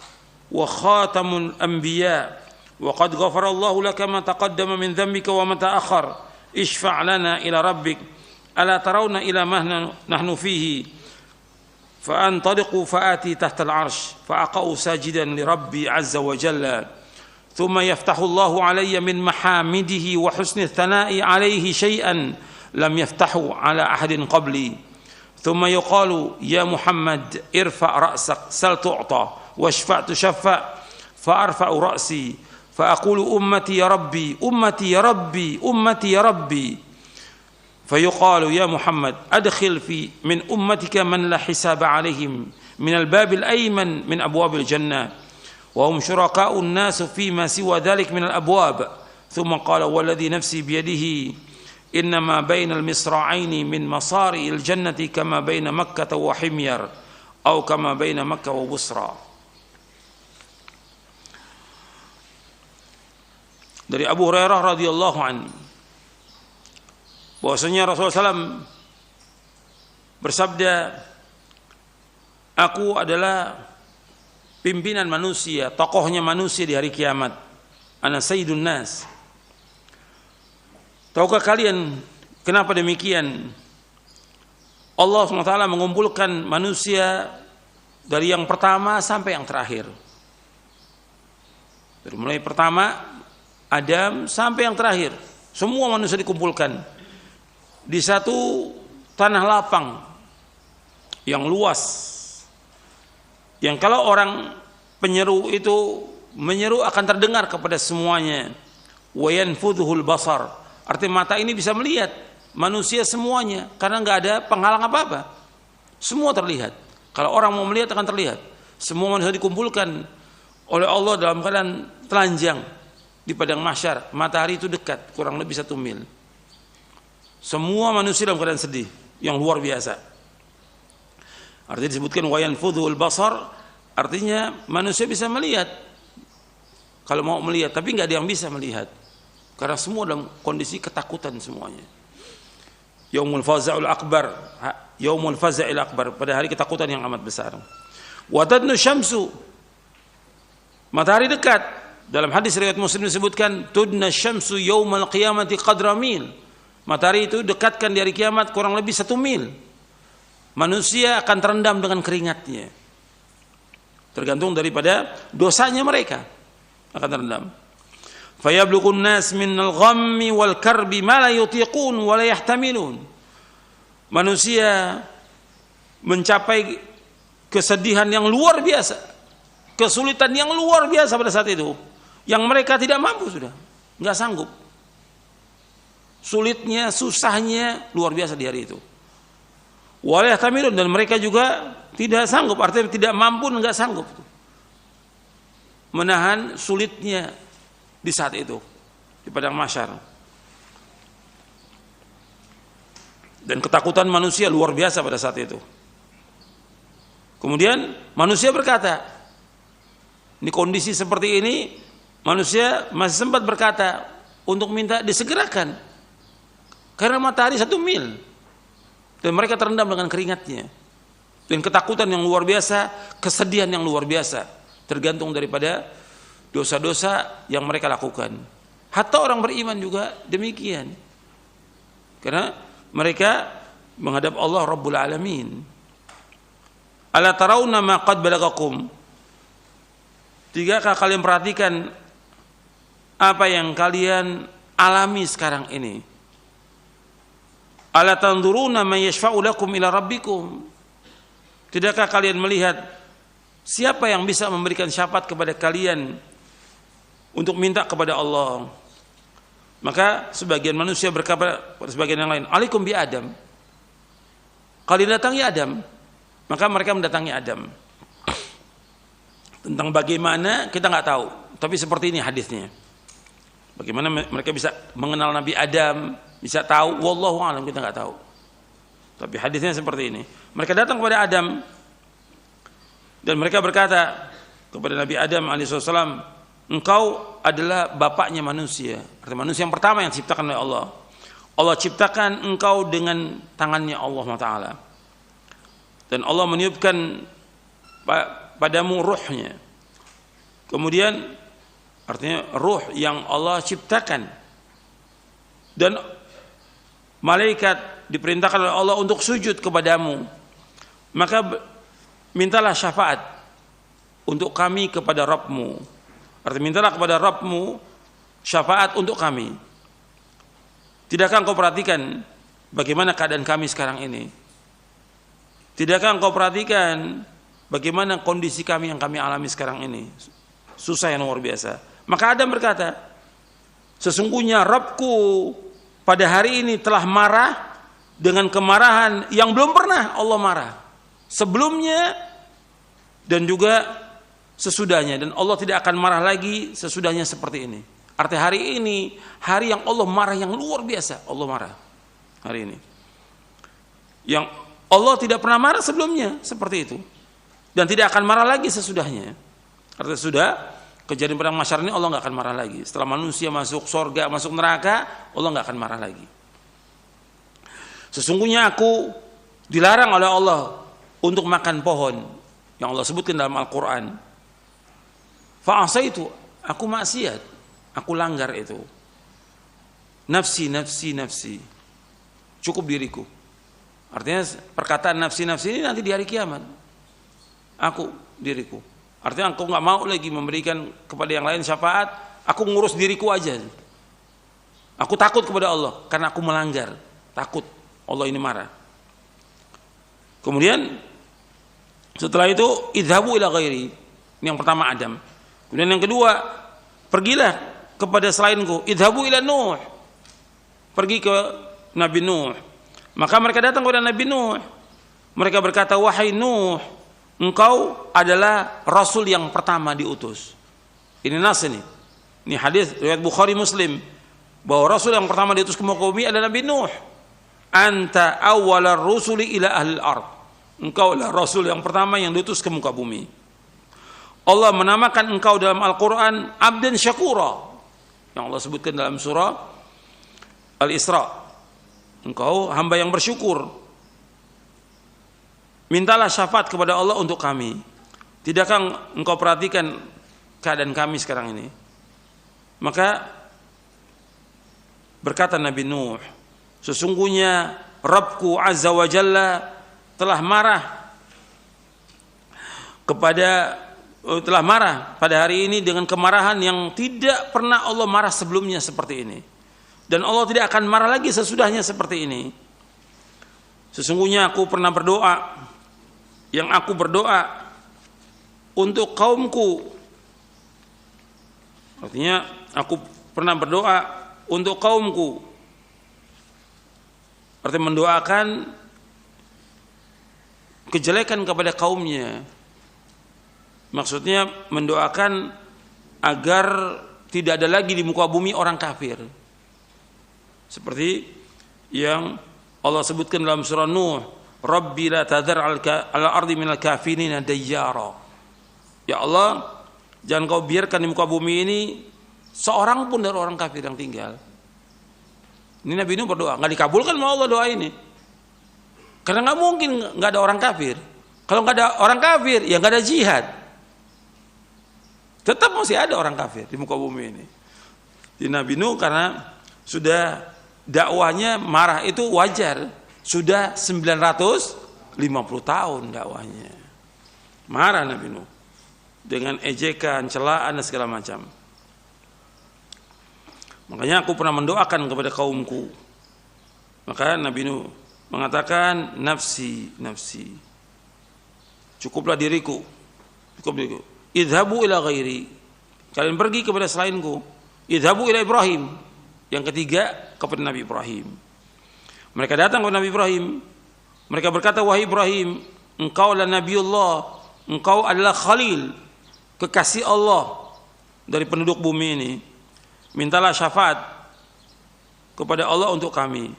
[SPEAKER 1] wa khatamul anbiya wa qad ghafara Allah laka ma taqaddama min dhanbika wa ma ta'akhkhar ishfa' lana ila rabbik ala tarawna ila ma nahnu fihi fa antaliqu faati tahta al-'arsh fa aqa'u sajidan li rabbi 'azza wa jalla ثم يفتح الله علي من محامده وحسن الثناء عليه شيئا لم يفتحه على أحد قبلي ثم يقال يا محمد ارفع رأسك سل تعطى واشفع تشفع فأرفع رأسي فأقول أمتي يا ربي أمتي يا ربي أمتي يا ربي فيقال يا محمد أدخل في من أمتك من لا حساب عليهم من الباب الأيمن من أبواب الجنة وهم شركاء الناس فيما سوى ذلك من الأبواب ثم قال والذي نفسي بيده إنما بين المصراعين من مصارع الجنة كما بين مكة وحمير أو كما بين مكة وبصرى. Dari Abu Hurairah radhiyallahu anhu bahwasanya Rasulullah SAW bersabda, aku adalah pimpinan manusia, tokohnya manusia di hari kiamat. Ana sayyidun nas. Tahukah kalian kenapa demikian? Allah SWT mengumpulkan manusia dari yang pertama sampai yang terakhir. Dari mulai pertama Adam sampai yang terakhir, semua manusia dikumpulkan di satu tanah lapang yang luas. Yang kalau orang penyeru itu menyeru akan terdengar kepada semuanya. Wa yanfudhuhul basar. Artinya mata ini bisa melihat manusia semuanya karena enggak ada penghalang apa-apa. Semua terlihat. Kalau orang mau melihat akan terlihat. Semua manusia dikumpulkan oleh Allah dalam keadaan telanjang di padang mahsyar. Matahari itu dekat, kurang lebih 1 mil. Semua manusia dalam keadaan sedih yang luar biasa. Artinya disebutkan wa yanfudhul basar, artinya manusia bisa melihat kalau mau melihat, tapi enggak ada yang bisa melihat karena semua dalam kondisi ketakutan semuanya. Yaumul faza'ul akbar, yaumul faza'il akbar, pada hari ketakutan yang amat besar. Wa tadnu syamsu, matahari dekat. Dalam hadis riwayat Muslim disebutkan tudna syamsu yaumal qiyamati qadra mil. Matahari itu dekatkan di hari kiamat kurang lebih 1 mil. Manusia akan terendam dengan keringatnya. Tergantung daripada dosanya mereka akan terendam. Fayablughun nas minal ghammi wal karbi ma la yutiqun wa la yahtamilun. Manusia mencapai kesedihan yang luar biasa, kesulitan yang luar biasa pada saat itu, yang mereka tidak mampu sudah, enggak sanggup. Sulitnya, susahnya luar biasa di hari itu. Wala yahtamilun, dan mereka juga tidak sanggup, artinya tidak mampu dan enggak sanggup menahan sulitnya di saat itu di padang mahsyar. Dan ketakutan manusia luar biasa pada saat itu. Kemudian manusia berkata, ini kondisi seperti ini, manusia masih sempat berkata untuk minta disegerakan karena matahari 1 mil dan mereka terendam dengan keringatnya, dan ketakutan yang luar biasa, kesedihan yang luar biasa, tergantung daripada dosa-dosa yang mereka lakukan. Hatta orang beriman juga demikian, karena mereka menghadap Allah Rabbul Alamin. Ala tarawna ma qad balagakum, tidakkah kalian perhatikan apa yang kalian alami sekarang ini? Ala tanzuruna man yashfa'u lakum ila rabbikum, tidakkah kalian melihat siapa yang bisa memberikan syafaat kepada kalian untuk minta kepada Allah? Maka sebagian manusia berkata pada sebagian yang lain, alaikum bi Adam, kalian datangi Adam. Maka mereka mendatangi Adam. Tentang bagaimana kita nggak tahu, tapi seperti ini hadisnya. Bagaimana mereka bisa mengenal Nabi Adam, bisa tahu, wallahu a'lam, kita nggak tahu. Tapi hadisnya seperti ini. Mereka datang kepada Adam dan mereka berkata kepada Nabi Adam alaihissalam, engkau adalah bapaknya manusia, artinya manusia yang pertama yang diciptakan oleh Allah. Allah ciptakan engkau dengan tangannya Allah Ta'ala, dan Allah meniupkan padamu ruhnya. Kemudian artinya ruh yang Allah ciptakan, dan malaikat diperintahkan oleh Allah untuk sujud kepadamu. Maka mintalah syafaat untuk kami kepada Rabbmu. Artinya mintalah kepada Rabbmu syafaat untuk kami. Tidakkah engkau perhatikan bagaimana keadaan kami sekarang ini? Tidakkah engkau perhatikan bagaimana kondisi kami yang kami alami sekarang ini? Susah yang luar biasa. Maka Adam berkata, sesungguhnya Rabbku pada hari ini telah marah dengan kemarahan yang belum pernah Allah marah sebelumnya dan juga sesudahnya, dan Allah tidak akan marah lagi sesudahnya seperti ini. Artinya hari ini hari yang Allah marah yang luar biasa. Allah marah hari ini yang Allah tidak pernah marah sebelumnya seperti itu, dan tidak akan marah lagi sesudahnya. Artinya sudah kejadian padang mahsyar ini Allah nggak akan marah lagi. Setelah manusia masuk surga, masuk neraka, Allah nggak akan marah lagi. Sesungguhnya aku dilarang oleh Allah untuk makan pohon yang Allah sebutkan dalam Al-Quran. Fa'asaitu, aku maksiat, aku langgar itu. Nafsi, nafsi, nafsi, cukup diriku. Artinya perkataan nafsi, nafsi ini nanti di hari kiamat. Aku, diriku. Artinya aku nggak mau lagi memberikan kepada yang lain syafaat. Aku ngurus diriku aja. Aku takut kepada Allah karena aku melanggar. Takut Allah ini marah. Kemudian setelah itu idhabu ila ghairi. Ini yang pertama Adam. Kemudian yang kedua, pergilah kepada selainku. Idhabu ila Nuh. Pergi ke Nabi Nuh. Maka mereka datang kepada Nabi Nuh. Mereka berkata, wahai Nuh, engkau adalah Rasul yang pertama diutus. Ini nas ini. Ini hadis riwayat Bukhari Muslim bahwa Rasul yang pertama diutus ke muka bumi adalah Nabi Nuh. Anta awwalar rusuli ila ahlil ard. Engkau adalah Rasul yang pertama yang diutus ke muka bumi. Allah menamakan engkau dalam Al-Quran abdan syakura, yang Allah sebutkan dalam surah Al-Isra. Engkau hamba yang bersyukur. Mintalah syafaat kepada Allah untuk kami. Tidakkah engkau perhatikan keadaan kami sekarang ini? Maka berkata Nabi Nuh, sesungguhnya Rabbku Azza wa Jalla telah marah pada hari ini dengan kemarahan yang tidak pernah Allah marah sebelumnya seperti ini, dan Allah tidak akan marah lagi sesudahnya seperti ini. Sesungguhnya aku pernah berdoa, yang aku berdoa untuk kaumku, artinya aku pernah berdoa untuk kaumku, artinya mendoakan kejelekan kepada kaumnya. Maksudnya mendoakan agar tidak ada lagi di muka bumi orang kafir. Seperti yang Allah sebutkan dalam surah Nuh, Rabbi la tadhar ala ardi minal kafirina dayyara. Ya Allah, jangan kau biarkan di muka bumi ini seorang pun dari orang kafir yang tinggal. Ini Nabi Nuh berdoa, nggak dikabulkan sama Allah doa ini. Karena nggak mungkin nggak ada orang kafir. Kalau nggak ada orang kafir, ya nggak ada jihad. Tetap masih ada orang kafir di muka bumi ini. Di Nabi Nuh karena sudah dakwahnya marah itu wajar. Sudah 950 tahun dakwahnya. Marah Nabi Nuh. Dengan ejekan, celaan dan segala macam. Makanya aku pernah mendoakan kepada kaumku. Maka Nabi Nuh mengatakan nafsi, nafsi. Cukuplah diriku. Cukup diriku. Idhabu ila ghairi. Kalian pergi kepada selainku. Idhabu ila Ibrahim. Yang ketiga kepada Nabi Ibrahim. Mereka datang kepada Nabi Ibrahim. Mereka berkata, wahai Ibrahim, engkau adalah Nabiullah, engkau adalah Khalil, kekasih Allah dari penduduk bumi ini. Mintalah syafaat kepada Allah untuk kami.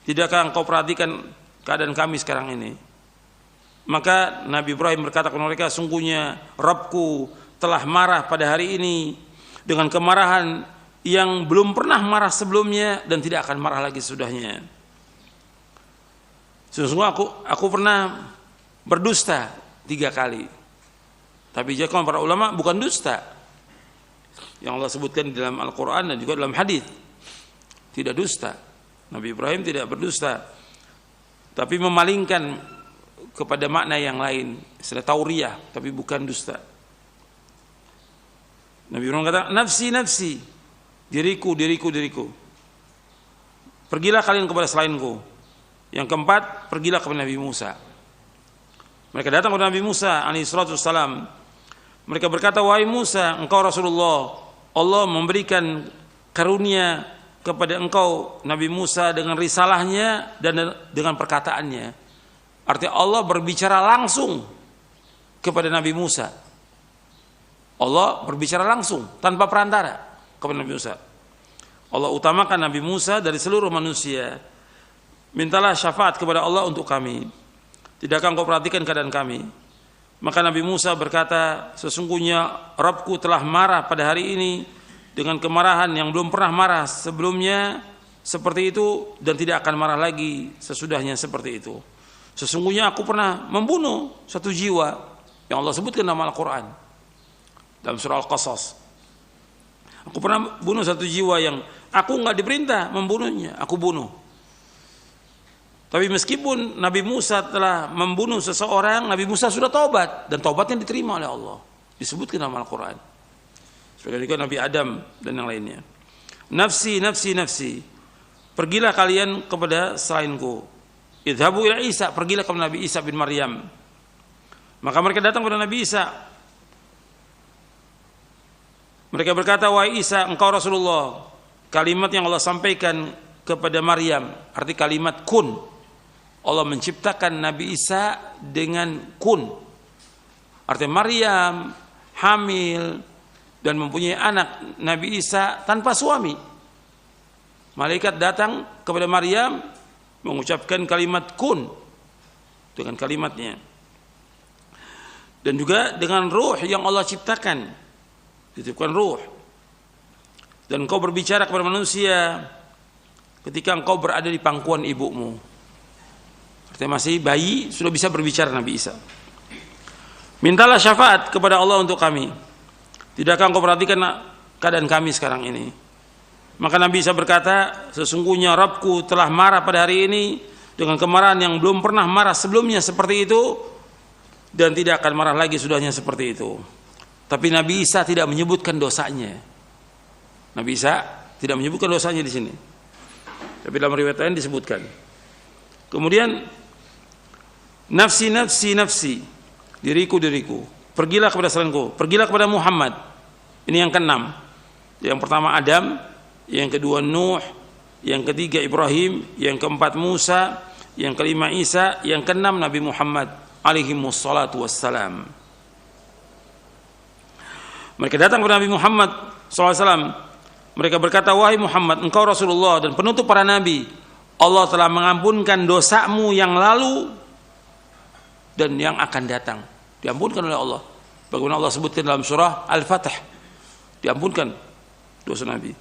[SPEAKER 1] Tidakkah engkau perhatikan keadaan kami sekarang ini? Maka Nabi Ibrahim berkata kepada mereka, sungguhnya Rabbku telah marah pada hari ini dengan kemarahan yang belum pernah marah sebelumnya dan tidak akan marah lagi sesudahnya. Sesungguhnya aku pernah berdusta 3 kali. Tapi jawaban para ulama bukan dusta yang Allah sebutkan di dalam Al-Quran dan juga dalam hadis. Tidak dusta. Nabi Ibrahim tidak berdusta, tapi memalingkan kepada makna yang lain, istilah tauriyah, tapi bukan dusta. Nabi Ibrahim kata, nafsi, nafsi, diriku, diriku, diriku. Pergilah kalian kepada selainku. Yang keempat, pergilah kepada Nabi Musa. Mereka datang kepada Nabi Musa alaihissalam. Mereka berkata, wahai Musa, engkau Rasulullah, Allah memberikan karunia kepada engkau Nabi Musa dengan risalahnya dan dengan perkataannya. Artinya Allah berbicara langsung kepada Nabi Musa. Allah berbicara langsung tanpa perantara kepada Nabi Musa. Allah utamakan Nabi Musa dari seluruh manusia. Mintalah syafaat kepada Allah untuk kami. Tidakkah engkau perhatikan keadaan kami? Maka Nabi Musa berkata, sesungguhnya Rabbku telah marah pada hari ini dengan kemarahan yang belum pernah marah sebelumnya seperti itu dan tidak akan marah lagi sesudahnya seperti itu. Sesungguhnya aku pernah membunuh satu jiwa yang Allah sebutkan dalam Al-Quran dalam surah Al-Qasas. Aku pernah bunuh satu jiwa yang aku nggak diperintah membunuhnya, aku bunuh. Tapi meskipun Nabi Musa telah membunuh seseorang, Nabi Musa sudah taubat dan taubatnya diterima oleh Allah. Disebutkan dalam Al-Quran. Sebagian juga Nabi Adam dan yang lainnya. Nafsi, nafsi, nafsi. Pergilah kalian kepada selainku. Idhabu ila Isa, pergilah kepada Nabi Isa bin Maryam. Maka mereka datang kepada Nabi Isa. Mereka berkata, wahai Isa, engkau Rasulullah. Kalimat yang Allah sampaikan kepada Maryam, arti kalimat kun. Allah menciptakan Nabi Isa dengan kun. Artinya Maryam hamil dan mempunyai anak Nabi Isa tanpa suami. Malaikat datang kepada Maryam mengucapkan kalimat kun dengan kalimatnya. Dan juga dengan ruh yang Allah ciptakan. Dititipkan ruh. Dan engkau berbicara kepada manusia ketika engkau berada di pangkuan ibumu. Artinya masih bayi sudah bisa berbicara Nabi Isa. Mintalah syafaat kepada Allah untuk kami. Tidakkah engkau perhatikan keadaan kami sekarang ini? Maka Nabi Isa berkata, sesungguhnya Rabbku telah marah pada hari ini dengan kemarahan yang belum pernah marah sebelumnya seperti itu dan tidak akan marah lagi sudahnya seperti itu. Tapi Nabi Isa tidak menyebutkan dosanya. Nabi Isa tidak menyebutkan dosanya di sini. Tapi dalam riwayat lain disebutkan. Kemudian nafsi, nafsi, nafsi, diriku, diriku. Pergilah kepada selainku, pergilah kepada Muhammad. Ini yang keenam. Yang pertama Adam, yang kedua Nuh, yang ketiga Ibrahim, yang keempat Musa, yang kelima Isa, yang keenam Nabi Muhammad alaihimus salatu wassalam. Mereka datang kepada Nabi Muhammad SAW. Mereka berkata, wahai Muhammad, engkau Rasulullah dan penutup para nabi. Allah telah mengampunkan dosamu yang lalu dan yang akan datang. Diampunkan oleh Allah. Bagaimana Allah sebutkan dalam surah Al-Fatih. Diampunkan dosa Nabi.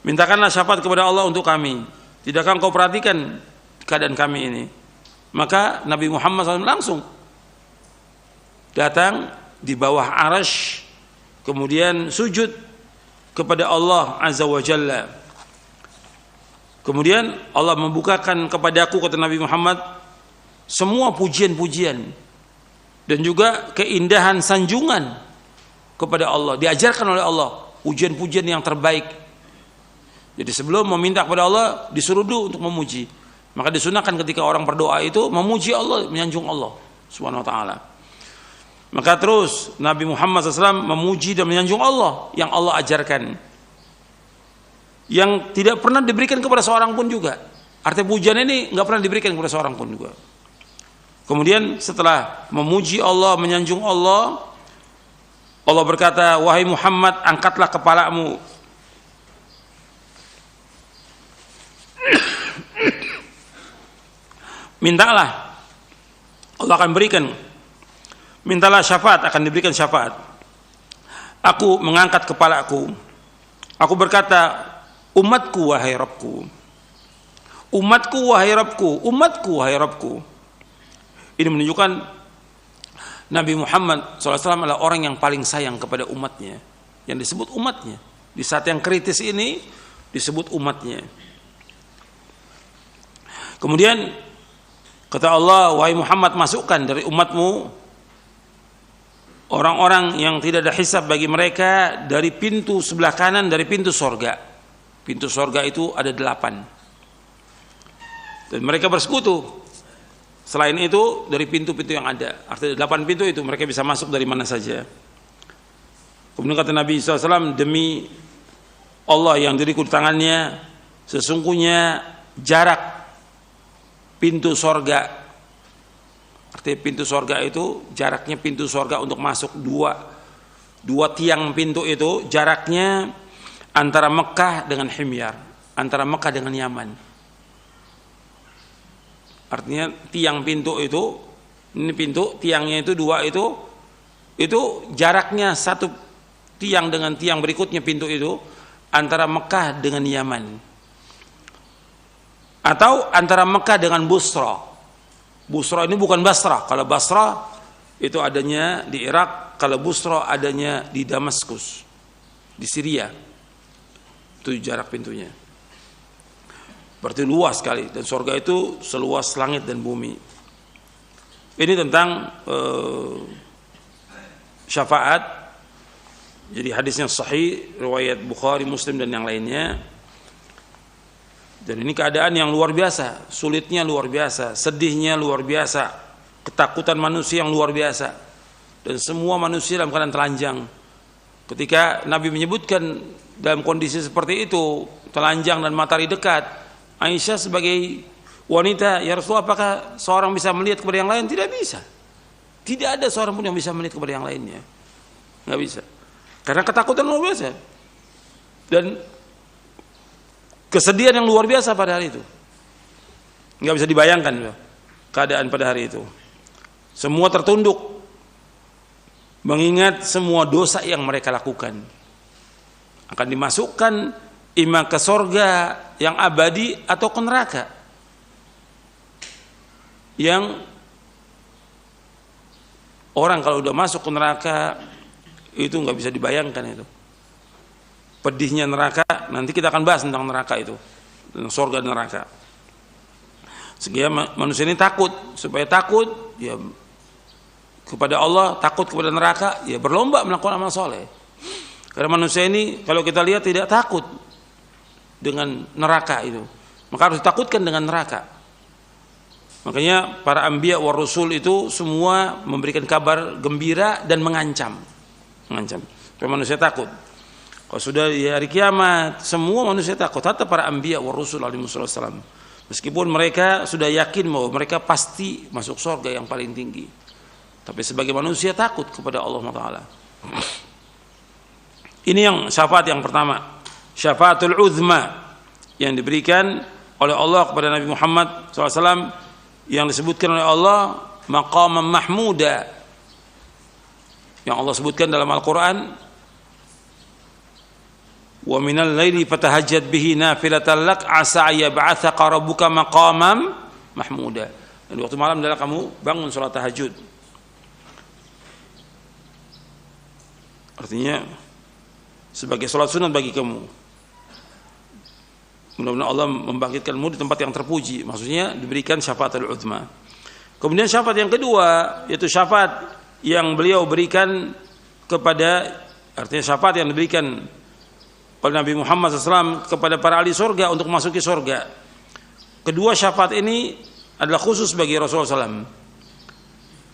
[SPEAKER 1] Mintakanlah syafaat kepada Allah untuk kami. Tidakkah engkau perhatikan keadaan kami ini? Maka Nabi Muhammad SAW langsung datang di bawah arasy, kemudian sujud kepada Allah Azza wa Jalla. Kemudian Allah membukakan kepadaku, kata Nabi Muhammad, semua pujian-pujian dan juga keindahan sanjungan kepada Allah. Diajarkan oleh Allah pujian-pujian yang terbaik. Jadi sebelum meminta kepada Allah, disuruh dulu untuk memuji. Maka disunahkan ketika orang berdoa itu memuji Allah, menyanjung Allah Subhanahu wa taala. Maka terus Nabi Muhammad SAW memuji dan menyanjung Allah yang Allah ajarkan, yang tidak pernah diberikan kepada seorang pun juga. Artinya pujian ini nggak pernah diberikan kepada seorang pun juga. Kemudian setelah memuji Allah, menyanjung Allah, Allah berkata, wahai Muhammad, angkatlah kepalamu. Mintalah, Allah akan berikan. Mintalah syafaat, akan diberikan syafaat. Aku mengangkat kepalaku. Aku berkata, umatku wahai Rabbku. Umatku wahai Rabbku. Umatku wahai Rabbku. Ini menunjukkan Nabi Muhammad SAW adalah orang yang paling sayang kepada umatnya. Yang disebut umatnya. Di saat yang kritis ini disebut umatnya. Kemudian kata Allah, wahai Muhammad, masukkan dari umatmu orang-orang yang tidak ada hisab bagi mereka dari pintu sebelah kanan dari pintu sorga. Pintu sorga itu ada 8. Dan mereka bersekutu. Selain itu dari pintu-pintu yang ada. Artinya 8 pintu itu mereka bisa masuk dari mana saja. Kemudian kata Nabi SAW, demi Allah yang diriku di tangannya, sesungguhnya jarak pintu sorga, artinya pintu sorga itu jaraknya pintu sorga untuk masuk dua tiang pintu itu jaraknya antara Mekah dengan Himyar, antara Mekah dengan Yaman. Artinya tiang pintu itu, ini pintu tiangnya itu 2 itu jaraknya satu tiang dengan tiang berikutnya pintu itu antara Mekah dengan Yaman. Atau antara Mekah dengan Busra. Busra ini bukan Basrah. Kalau Basrah itu adanya di Irak, kalau Busra adanya di Damaskus, di Syria. Itu jarak pintunya. Berarti luas sekali, dan surga itu seluas langit dan bumi. Ini tentang syafaat. Jadi hadisnya sahih, riwayat Bukhari, Muslim dan yang lainnya. Dan ini keadaan yang luar biasa, sulitnya luar biasa, sedihnya luar biasa, ketakutan manusia yang luar biasa, dan semua manusia dalam keadaan telanjang. Ketika Nabi menyebutkan dalam kondisi seperti itu, telanjang dan matahari dekat, Aisyah sebagai wanita, ya Rasulullah, apakah seorang bisa melihat kepada yang lain? Tidak bisa. Tidak ada seorang pun yang bisa melihat kepada yang lainnya. Nggak bisa. Karena ketakutan luar biasa. Dan kesedihan yang luar biasa pada hari itu. Nggak bisa dibayangkan keadaan pada hari itu. Semua tertunduk mengingat semua dosa yang mereka lakukan. Akan dimasukkan imma ke sorga yang abadi atau ke neraka yang orang kalau udah masuk ke neraka itu nggak bisa dibayangkan itu. Pedihnya neraka, nanti kita akan bahas tentang neraka itu, tentang surga dan neraka. Sehingga manusia ini takut, supaya takut ya kepada Allah, takut kepada neraka, ya berlomba melakukan amal soleh. Karena manusia ini kalau kita lihat tidak takut dengan neraka itu, maka harus ditakutkan dengan neraka. Makanya para anbiya wa rasul itu semua memberikan kabar gembira dan mengancam, supaya manusia takut. Kalau sudah di hari kiamat, semua manusia takut, hatta para anbiya wa rasul alaihi wasallam. Meskipun mereka sudah yakin bahwa mereka pasti masuk surga yang paling tinggi, tapi sebagai manusia takut kepada Allah Taala. Ini yang syafaat yang pertama, syafaatul uzma yang diberikan oleh Allah kepada Nabi Muhammad SAW, yang disebutkan oleh Allah maqaman mahmuda, yang Allah sebutkan dalam Al-Quran, wa minal laili fatahajjad bihi nafilatan lak asa ayyab'atsaka rabbuka maqaman mahmuda. Dan waktu malam adalah kamu bangun salat tahajud. Artinya sebagai salat sunat bagi kamu. Mudah-mudahan Allah membangkitkanmu di tempat yang terpuji. Maksudnya diberikan syafaatul uzma. Kemudian syafaat yang kedua, yaitu syafaat yang beliau berikan kepada, artinya syafaat yang diberikan oleh Nabi Muhammad SAW kepada para ahli surga untuk masuki surga. Kedua syafaat ini adalah khusus bagi Rasulullah SAW.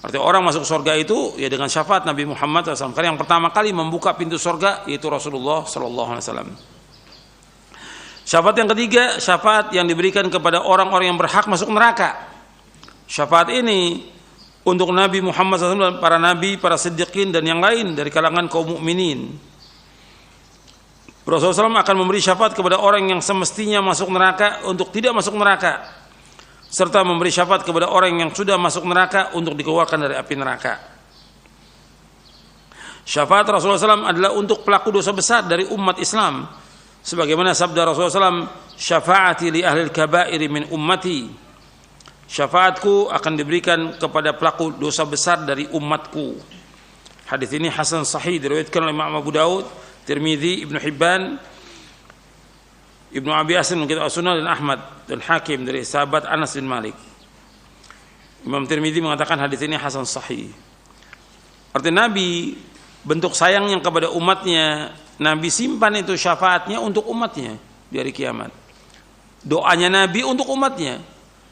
[SPEAKER 1] Artinya orang masuk surga itu ya dengan syafaat Nabi Muhammad SAW. Karena yang pertama kali membuka pintu surga yaitu Rasulullah SAW. Syafaat yang ketiga, syafaat yang diberikan kepada orang-orang yang berhak masuk neraka. Syafaat ini untuk Nabi Muhammad SAW, para nabi, para siddiqin dan yang lain dari kalangan kaum mukminin. Rasulullah SAW akan memberi syafaat kepada orang yang semestinya masuk neraka untuk tidak masuk neraka, serta memberi syafaat kepada orang yang sudah masuk neraka untuk dikeluarkan dari api neraka. Syafaat Rasulullah SAW adalah untuk pelaku dosa besar dari umat Islam, sebagaimana sabda Rasulullah SAW, syafaati li ahlil kabairi min ummati, syafaatku akan diberikan kepada pelaku dosa besar dari umatku. Hadis ini hasan sahih, diriwayatkan oleh Imam Abu Daud, Tirmidzi, Ibnu Hibban, Ibnu Abi Asim Kitab As-Sunnah, dan Ahmad dan Hakim dari sahabat Anas bin Malik. Imam Tirmidzi mengatakan hadis ini hasan sahih. Artinya Nabi bentuk sayangnya kepada umatnya, Nabi simpan itu syafaatnya untuk umatnya di hari kiamat. Doanya Nabi untuk umatnya.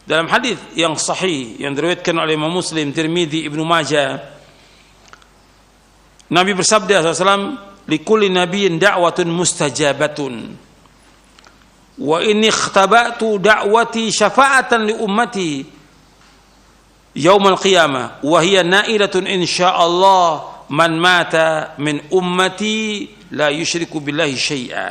[SPEAKER 1] Dalam hadis yang sahih yang diriwayatkan oleh Imam Muslim, Tirmidzi, Ibnu Majah, Nabi bersabda SAW, likulli nabiyyin da'watun mustajabatun wa inni ikhtaba'tu da'wati syafa'atan li ummati yaumal qiyamah wa hiya na'ilatun insyaallah man mata min ummati la yusyriku billahi syai'a.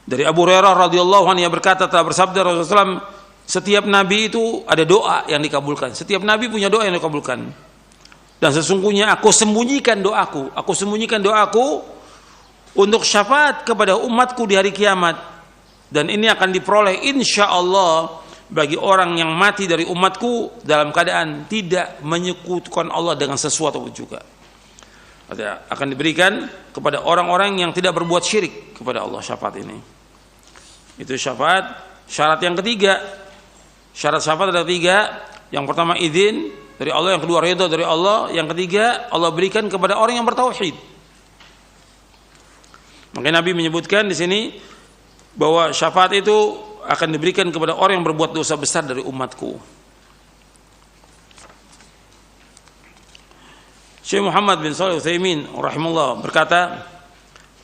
[SPEAKER 1] Dari Abu Hurairah radhiyallahu anhu, ia berkata, telah bersabda Rasulullah SAW, setiap nabi itu ada doa yang dikabulkan. Setiap nabi punya doa yang dikabulkan. Dan sesungguhnya aku sembunyikan doaku untuk syafaat kepada umatku di hari kiamat. Dan ini akan diperoleh insyaallah bagi orang yang mati dari umatku dalam keadaan tidak menyekutukan Allah dengan sesuatu pun juga. Artinya akan diberikan kepada orang-orang yang tidak berbuat syirik kepada Allah syafaat ini. Itu syafaat. Syarat yang ketiga, syarat syafaat ada tiga. Yang pertama izin dari Allah, yang kedua ridha dari Allah, yang ketiga Allah berikan kepada orang yang bertauhid. Makanya Nabi menyebutkan di sini bahwa syafaat itu akan diberikan kepada orang yang berbuat dosa besar dari umatku. Syekh Muhammad bin Shalih Al-Utsaimin rahimahullah berkata,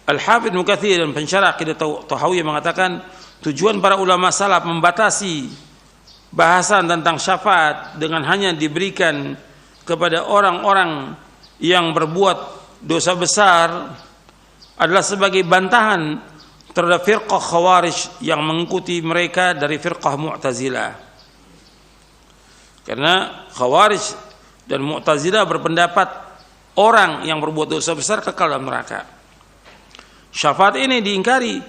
[SPEAKER 1] Al-Hafidz Ibnu Katsir dan pensyarah Aqidah Tahawiyah mengatakan, tujuan para ulama salaf membatasi bahasan tentang syafaat dengan hanya diberikan kepada orang-orang yang berbuat dosa besar adalah sebagai bantahan terhadap firqah Khawarij yang mengikuti mereka dari firqah Mu'tazilah. Karena Khawarij dan Mu'tazilah berpendapat orang yang berbuat dosa besar kekal dalam neraka. Syafaat ini diingkari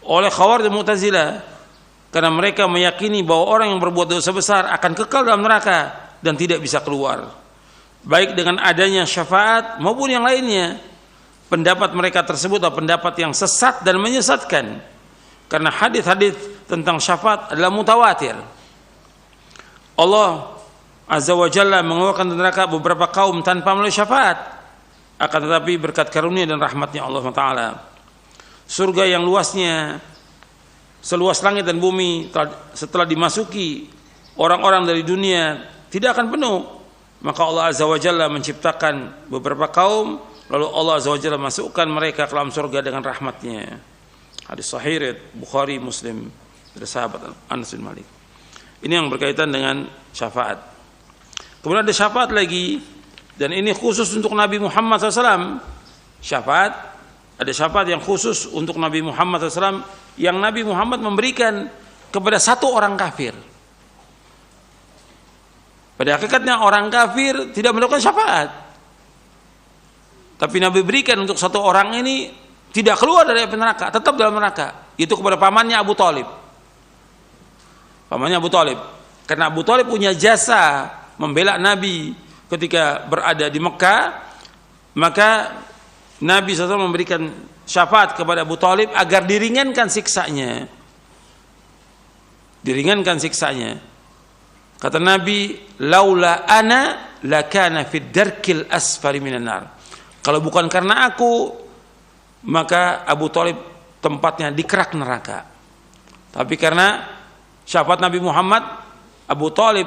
[SPEAKER 1] oleh Khawarij dan Mu'tazilah karena mereka meyakini bahwa orang yang berbuat dosa besar akan kekal dalam neraka dan tidak bisa keluar, baik dengan adanya syafaat maupun yang lainnya. Pendapat mereka tersebut adalah pendapat yang sesat dan menyesatkan, karena hadis-hadis tentang syafaat adalah mutawatir. Allah Azza wa Jalla mengeluarkan dari neraka beberapa kaum tanpa melalui syafaat, akan tetapi berkat karunia dan rahmatnya Allah Taala, surga yang luasnya seluas langit dan bumi setelah dimasuki orang-orang dari dunia tidak akan penuh, maka Allah Azza wa Jalla menciptakan beberapa kaum, lalu Allah Azza wa Jalla masukkan mereka ke dalam surga dengan rahmatnya. Hadis sahih Bukhari Muslim. dari sahabat Anas bin Malik. Ini yang berkaitan dengan syafaat. Kemudian ada syafaat lagi, dan ini khusus untuk Nabi Muhammad SAW. Syafaat, ada syafaat yang khusus untuk Nabi Muhammad SAW, yang Nabi Muhammad memberikan kepada satu orang kafir. Pada hakikatnya orang kafir tidak melakukan syafaat, tapi Nabi berikan untuk satu orang ini tidak keluar dari api neraka, tetap dalam neraka. Itu kepada pamannya Abu Thalib. Pamannya Abu Thalib. Karena Abu Thalib punya jasa membela Nabi ketika berada di Mekah, maka Nabi SAW memberikan syafaat kepada Abu Thalib agar diringankan siksanya. Diringankan siksanya. Kata Nabi, laula ana lakana fid darkil asfali minan nar. Kalau bukan karena aku, maka Abu Thalib tempatnya di kerak neraka. Tapi karena syafaat Nabi Muhammad, Abu Thalib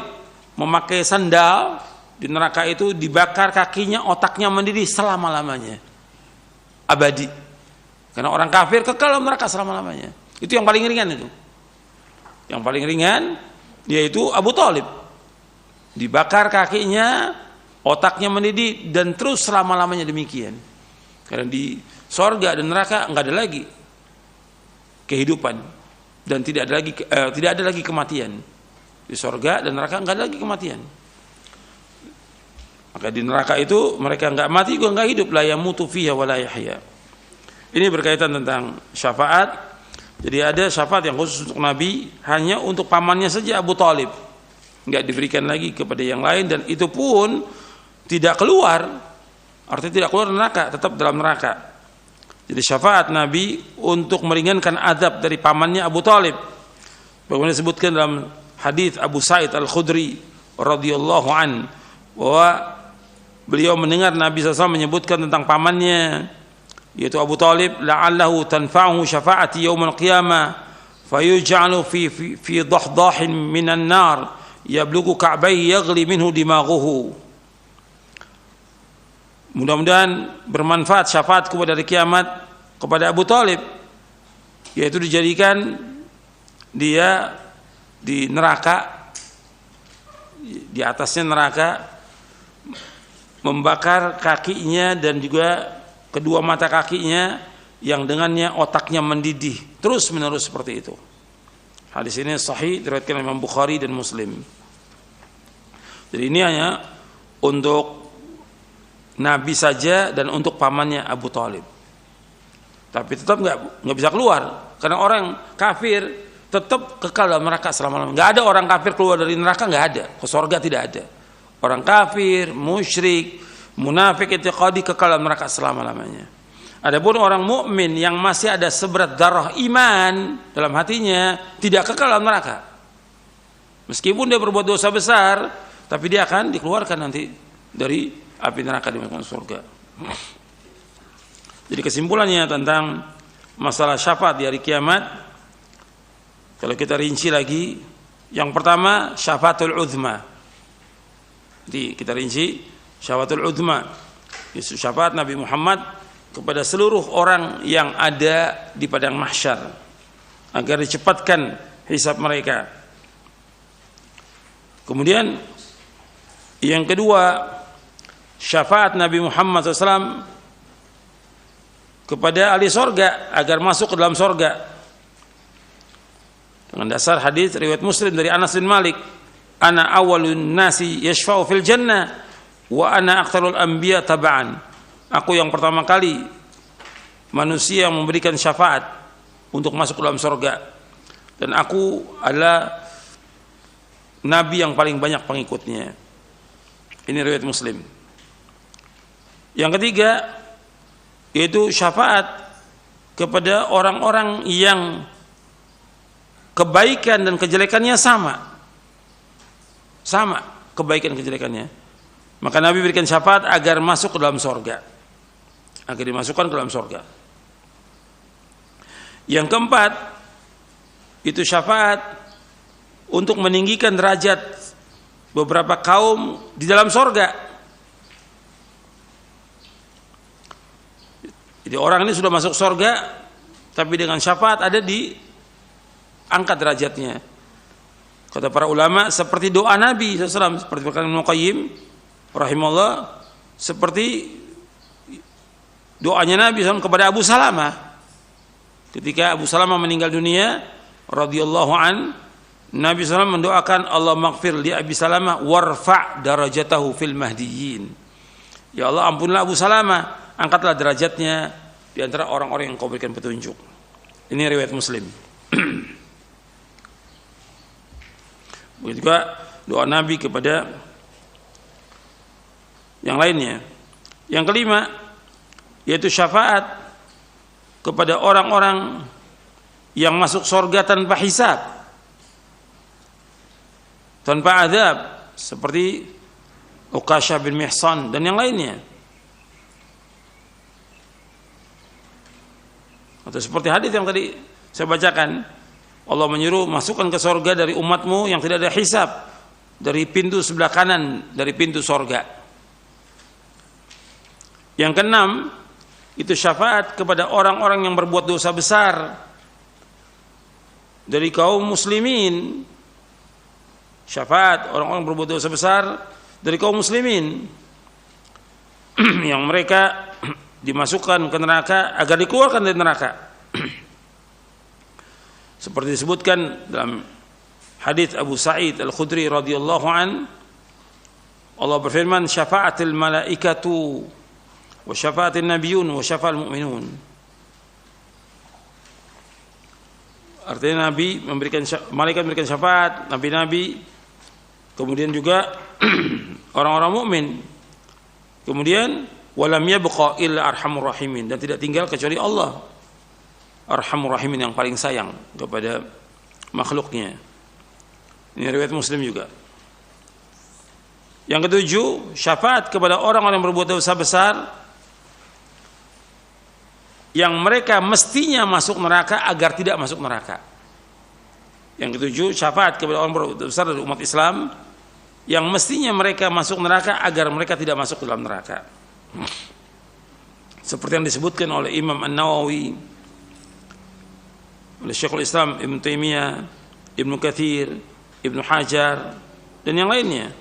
[SPEAKER 1] memakai sandal di neraka itu, dibakar kakinya, otaknya mendidih selama-lamanya, abadi. Karena orang kafir kekal dalam neraka selama-lamanya. Itu yang paling ringan itu. Yang paling ringan yaitu Abu Thalib, dibakar kakinya, otaknya mendidih, dan terus selama-lamanya demikian. Karena di sorga dan neraka nggak ada lagi kehidupan, dan tidak ada lagi kematian. Di sorga dan neraka nggak ada lagi kematian. Maka di neraka itu mereka nggak mati juga nggak hidup, la yamutu fiha wa la yahya. Ini berkaitan tentang syafaat. Jadi ada syafaat yang khusus untuk Nabi, hanya untuk pamannya saja Abu Thalib, nggak diberikan lagi kepada yang lain, dan itu pun tidak keluar, artinya tidak keluar neraka, tetap dalam neraka. Jadi syafaat Nabi untuk meringankan azab dari pamannya Abu Thalib. Bagaimana disebutkan dalam hadis Abu Sa'id Al-Khudri radhiyallahu an, bahwa beliau mendengar Nabi SAW menyebutkan tentang pamannya, yaitu Abu Thalib, la'allahu tanfa'uhu syafa'ati yaumil qiyamah fayuj'alu fi dahdahin minan nar yablughu ka'bayhi yaghli minhu dimaghuhu. Mudah-mudahan bermanfaat syafaatku pada hari kiamat kepada Abu Thalib, yaitu dijadikan dia di neraka, di atasnya neraka, membakar kakinya dan juga kedua mata kakinya, yang dengannya otaknya mendidih terus menerus seperti itu. Hadis ini sahih, diriwayatkan Imam Bukhari dan Muslim. Jadi ini hanya untuk Nabi saja dan untuk pamannya Abu Thalib. Tapi tetap nggak bisa keluar, karena orang kafir tetap kekal dalam neraka selama-lamanya. Nggak ada orang kafir keluar dari neraka, nggak ada. Ke surga tidak ada. Orang kafir, musyrik, munafik, i'tiqadi kekal dalam neraka selama-lamanya. Adapun orang mukmin yang masih ada seberat darah iman dalam hatinya, tidak kekal dalam neraka. Meskipun dia berbuat dosa besar, tapi dia akan dikeluarkan nanti dari api neraka, dimasukkan surga. Jadi kesimpulannya tentang masalah syafaat di hari kiamat, kalau kita rinci lagi, yang pertama syafaatul uzma. Jadi kita rinci syafaatul uzma, yaitu syafaat Nabi Muhammad kepada seluruh orang yang ada di padang mahsyar, agar dicepatkan hisab mereka. Kemudian yang kedua, syafaat Nabi Muhammad SAW kepada ahli sorga agar masuk ke dalam sorga, dengan dasar hadis riwayat Muslim dari Anas bin Malik, ana awwalun nasi yashfa'u fil jannah wa ana aktsarul anbiya taba'an. Aku yang pertama kali manusia yang memberikan syafaat untuk masuk ke dalam sorga, dan aku adalah nabi yang paling banyak pengikutnya. Ini riwayat Muslim. Yang ketiga, yaitu syafaat kepada orang-orang yang kebaikan dan kejelekannya sama kebaikan kejelekannya, maka Nabi berikan syafaat agar masuk ke dalam sorga, agar dimasukkan ke dalam sorga. Yang keempat, itu syafaat untuk meninggikan derajat beberapa kaum di dalam sorga. Jadi orang ini sudah masuk sorga, tapi dengan syafaat ada di angkat derajatnya. Kata para ulama seperti doa Nabi SAW, seperti perkataan Ibnu Qayyim rahimahullah, seperti doanya Nabi SAW kepada Abu Salamah ketika Abu Salamah meninggal dunia radhiyallahu an. Nabi SAW mendoakan Allah maghfir li Abi Salamah warfa' darajatahu fil mahdiyyin. Ya Allah, ampunilah Abu Salamah, angkatlah derajatnya di antara orang-orang yang Kau berikan petunjuk. Ini riwayat Muslim. Begitu juga doa Nabi kepada yang lainnya. Yang kelima yaitu syafaat kepada orang-orang yang masuk surga tanpa hisab, tanpa azab, seperti Uqasyah bin Mihsan dan yang lainnya. Atau seperti hadis yang tadi saya bacakan, Allah menyuruh masukkan ke surga dari umatmu yang tidak ada hisab, dari pintu sebelah kanan dari pintu surga. Yang keenam itu syafaat kepada orang-orang yang berbuat dosa besar dari kaum muslimin. Syafaat orang-orang berbuat dosa besar dari kaum muslimin yang mereka dimasukkan ke neraka agar dikeluarkan dari neraka. Seperti disebutkan dalam hadis Abu Sa'id Al-Khudri radhiyallahu an, Allah berfirman, syafa'atil malaikatu wa syafa'atin nabiyyun wa syafa'al mu'minun. Artinya Nabi memberikan, malaikat memberikan syafaat, nabi-nabi, kemudian juga orang-orang mukmin. Kemudian walam yabqa illa arhamur rahimin, dan tidak tinggal kecuali Allah arhamur rahimin, yang paling sayang kepada makhluknya. Ini riwayat Muslim juga. Yang ketujuh, syafaat kepada orang-orang yang berbuat dosa besar yang mereka mestinya masuk neraka agar tidak masuk neraka. Yang ketujuh, syafaat kepada orang berbuat dosa besar dari umat Islam yang mestinya mereka masuk neraka agar mereka tidak masuk ke dalam neraka. Seperti yang disebutkan oleh Imam An-Nawawi, oleh Syekhul Islam Ibn Taimiyah, Ibnu Katsir, Ibnu Hajar dan yang lainnya.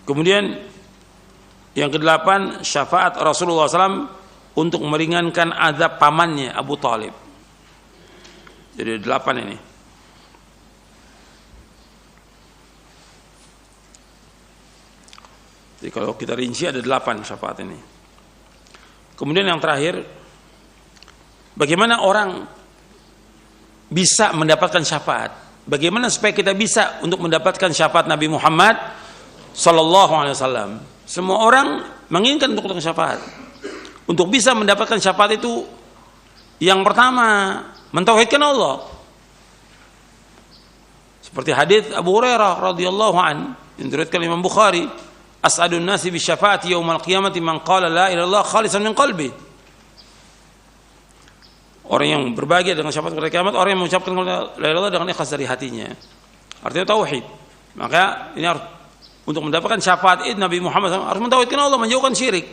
[SPEAKER 1] Kemudian yang kedelapan, syafaat Rasulullah SAW untuk meringankan azab pamannya Abu Talib. Jadi 8 ini. Jadi kalau kita rinci ada 8 syafaat ini. Kemudian yang terakhir, bagaimana orang bisa mendapatkan syafaat? Bagaimana supaya kita bisa untuk mendapatkan syafaat Nabi Muhammad sallallahu alaihi wasallam? Semua orang menginginkan untuk syafaat. Untuk bisa mendapatkan syafaat itu, yang pertama mentauhidkan Allah. Seperti hadis Abu Hurairah radhiyallahu an yang diriwayatkan Imam Bukhari, as'adun nasi bi syafaati yaumal qiyamati man qala la ilaha illallah khalisan min qalbi. Orang yang berbahagia dengan syafaat pada kiamat, orang yang mengucapkan la ilaha illallah dengan ikhlas dari hatinya. Artinya tauhid. Maka ini harus, untuk mendapatkan syafaat Nabi Muhammad SAW, harus mentauhidkan Allah, menjauhkan syirik.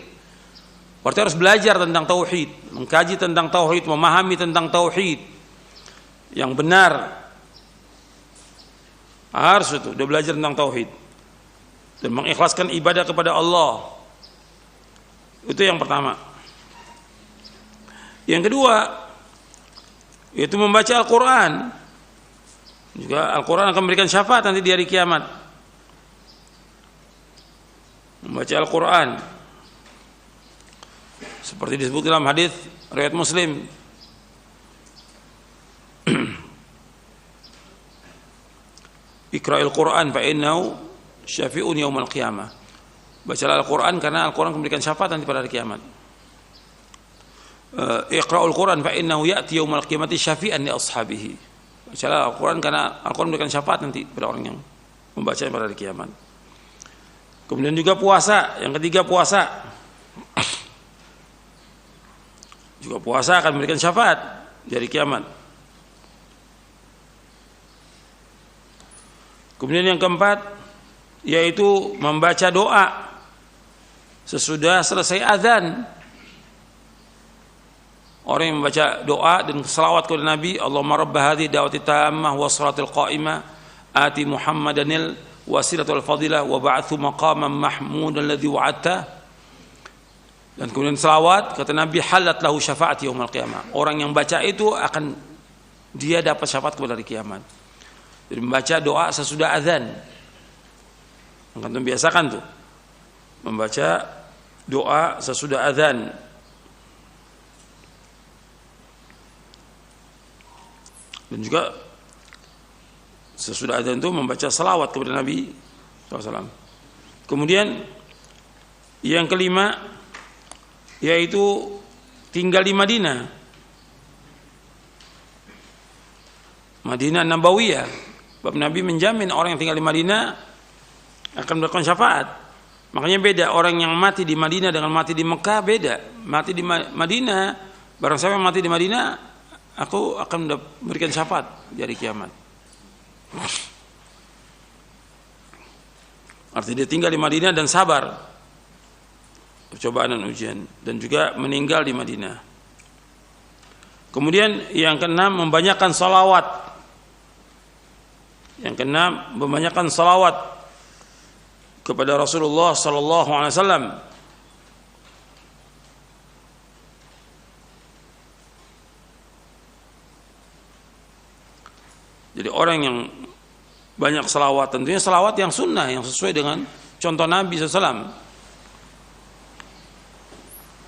[SPEAKER 1] Berarti harus belajar tentang tauhid, mengkaji tentang tauhid, memahami tentang tauhid yang benar. Harus itu, udah belajar tentang tauhid dan mengikhlaskan ibadah kepada Allah. Itu yang pertama. Yang kedua, yaitu membaca Al-Quran. Juga Al-Quran akan memberikan syafaat nanti di hari kiamat. Membaca Al-Quran seperti disebut dalam hadis riwayat Muslim, Iqra'il Quran fa innahu syafi'un yaumal qiyamah. Bacalah Al-Quran karena Al-Quran memberikan syafaat nanti pada hari kiamat. Iqra'ul Quran fa innahu ya'ti yaumal qiyamati syafi'an li ashabihi. Bacalah Al-Quran karena Al-Quran memberikan syafaat nanti pada orang yang membacanya pada hari kiamat. Kemudian juga puasa, yang ketiga puasa. Juga puasa akan memberikan syafaat di hari kiamat. Kemudian yang keempat, yaitu membaca doa sesudah selesai azan. Orang yang membaca doa dan selawat kepada Nabi, Allahumma rabb hadhihi da'wati tammah wa shalatil qa'imah ati Muhammadanil wasilatul fadilah wa ba'athu maqaman mahmudan alladhi wa'adta. Dan kemudian selawat, kata Nabi, halat lahu syafaati yaumil qiyamah. Orang yang baca itu akan dia dapat syafaat kepada hari kiamat. Jadi membaca doa sesudah azan. Antum biasakan tuh membaca doa sesudah azan. Dan juga sesudah azan itu membaca salawat kepada Nabi SAW. Kemudian yang kelima yaitu tinggal di Madinah, Madinah Nabawiyah. Sebab Nabi menjamin orang yang tinggal di Madinah akan mendapatkan syafaat. Makanya beda orang yang mati di Madinah dengan mati di Mekah, beda. Mati di Madinah, barang siapa yang mati di Madinah, aku akan memberikan syafaat di hari kiamat. Artinya dia tinggal di Madinah dan sabar cobaan dan ujian, dan juga meninggal di Madinah. Kemudian yang keenam, membanyakkan salawat. Yang keenam, membanyakkan salawat kepada Rasulullah sallallahu alaihi wasallam. Jadi orang yang banyak salawat, tentunya salawat yang sunnah, yang sesuai dengan contoh Nabi SAW,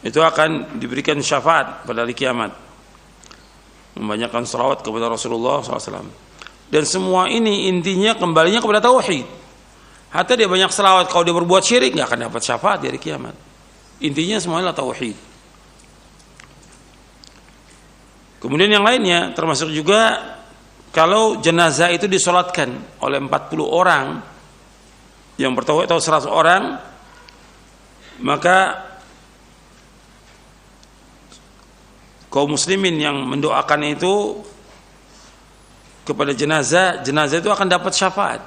[SPEAKER 1] itu akan diberikan syafaat pada hari kiamat. Membanyakkan salawat kepada Rasulullah SAW. Dan semua ini intinya kembalinya kepada tauhid. Hatta dia banyak salawat, kalau dia berbuat syirik nggak akan dapat syafaat di hari kiamat. Intinya semuanya tauhid. Kemudian yang lainnya termasuk juga kalau jenazah itu disolatkan oleh 40 orang yang bertauhid atau 100 orang, maka kaum muslimin yang mendoakan itu kepada jenazah itu akan dapat syafaat.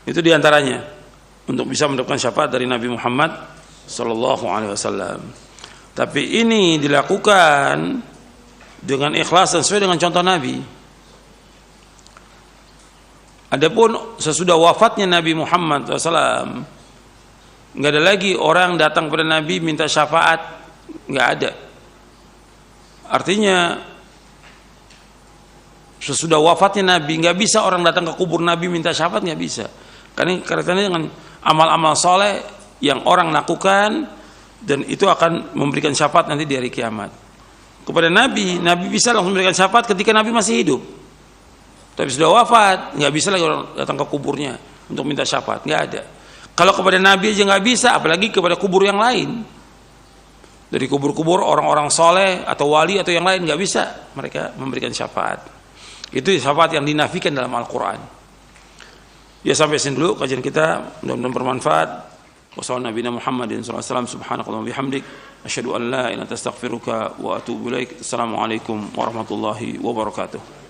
[SPEAKER 1] Itu diantaranya untuk bisa mendapatkan syafaat dari Nabi Muhammad sallallahu alaihi wasallam. Tapi ini dilakukan dengan ikhlas dan sesuai dengan contoh Nabi. Adapun sesudah wafatnya Nabi Muhammad SAW, nggak ada lagi orang datang kepada Nabi minta syafaat, nggak ada. Artinya sesudah wafatnya Nabi nggak bisa orang datang ke kubur Nabi minta syafaat, nggak bisa. Karena kaitannya dengan amal-amal soleh yang orang lakukan, dan itu akan memberikan syafaat nanti di hari kiamat. Kepada Nabi bisa langsung memberikan syafaat ketika Nabi masih hidup. Tapi sudah wafat, nggak bisa lagi orang datang ke kuburnya untuk minta syafaat, nggak ada. Kalau kepada Nabi aja nggak bisa, apalagi kepada kubur yang lain. Dari kubur-kubur orang-orang soleh atau wali atau yang lain nggak bisa mereka memberikan syafaat. Itu syafaat yang dinafikan dalam Al-Quran. Ya, sampai sini dulu kajian kita, mudah-mudahan bermanfaat. Wassalamualaikum warahmatullahi wabarakatuh. Subhanakallahumma wa bihamdik, asyhadu an la ilaha illa anta astaghfiruka wa atubu ilaik. Assalamualaikum warahmatullahi wabarakatuh.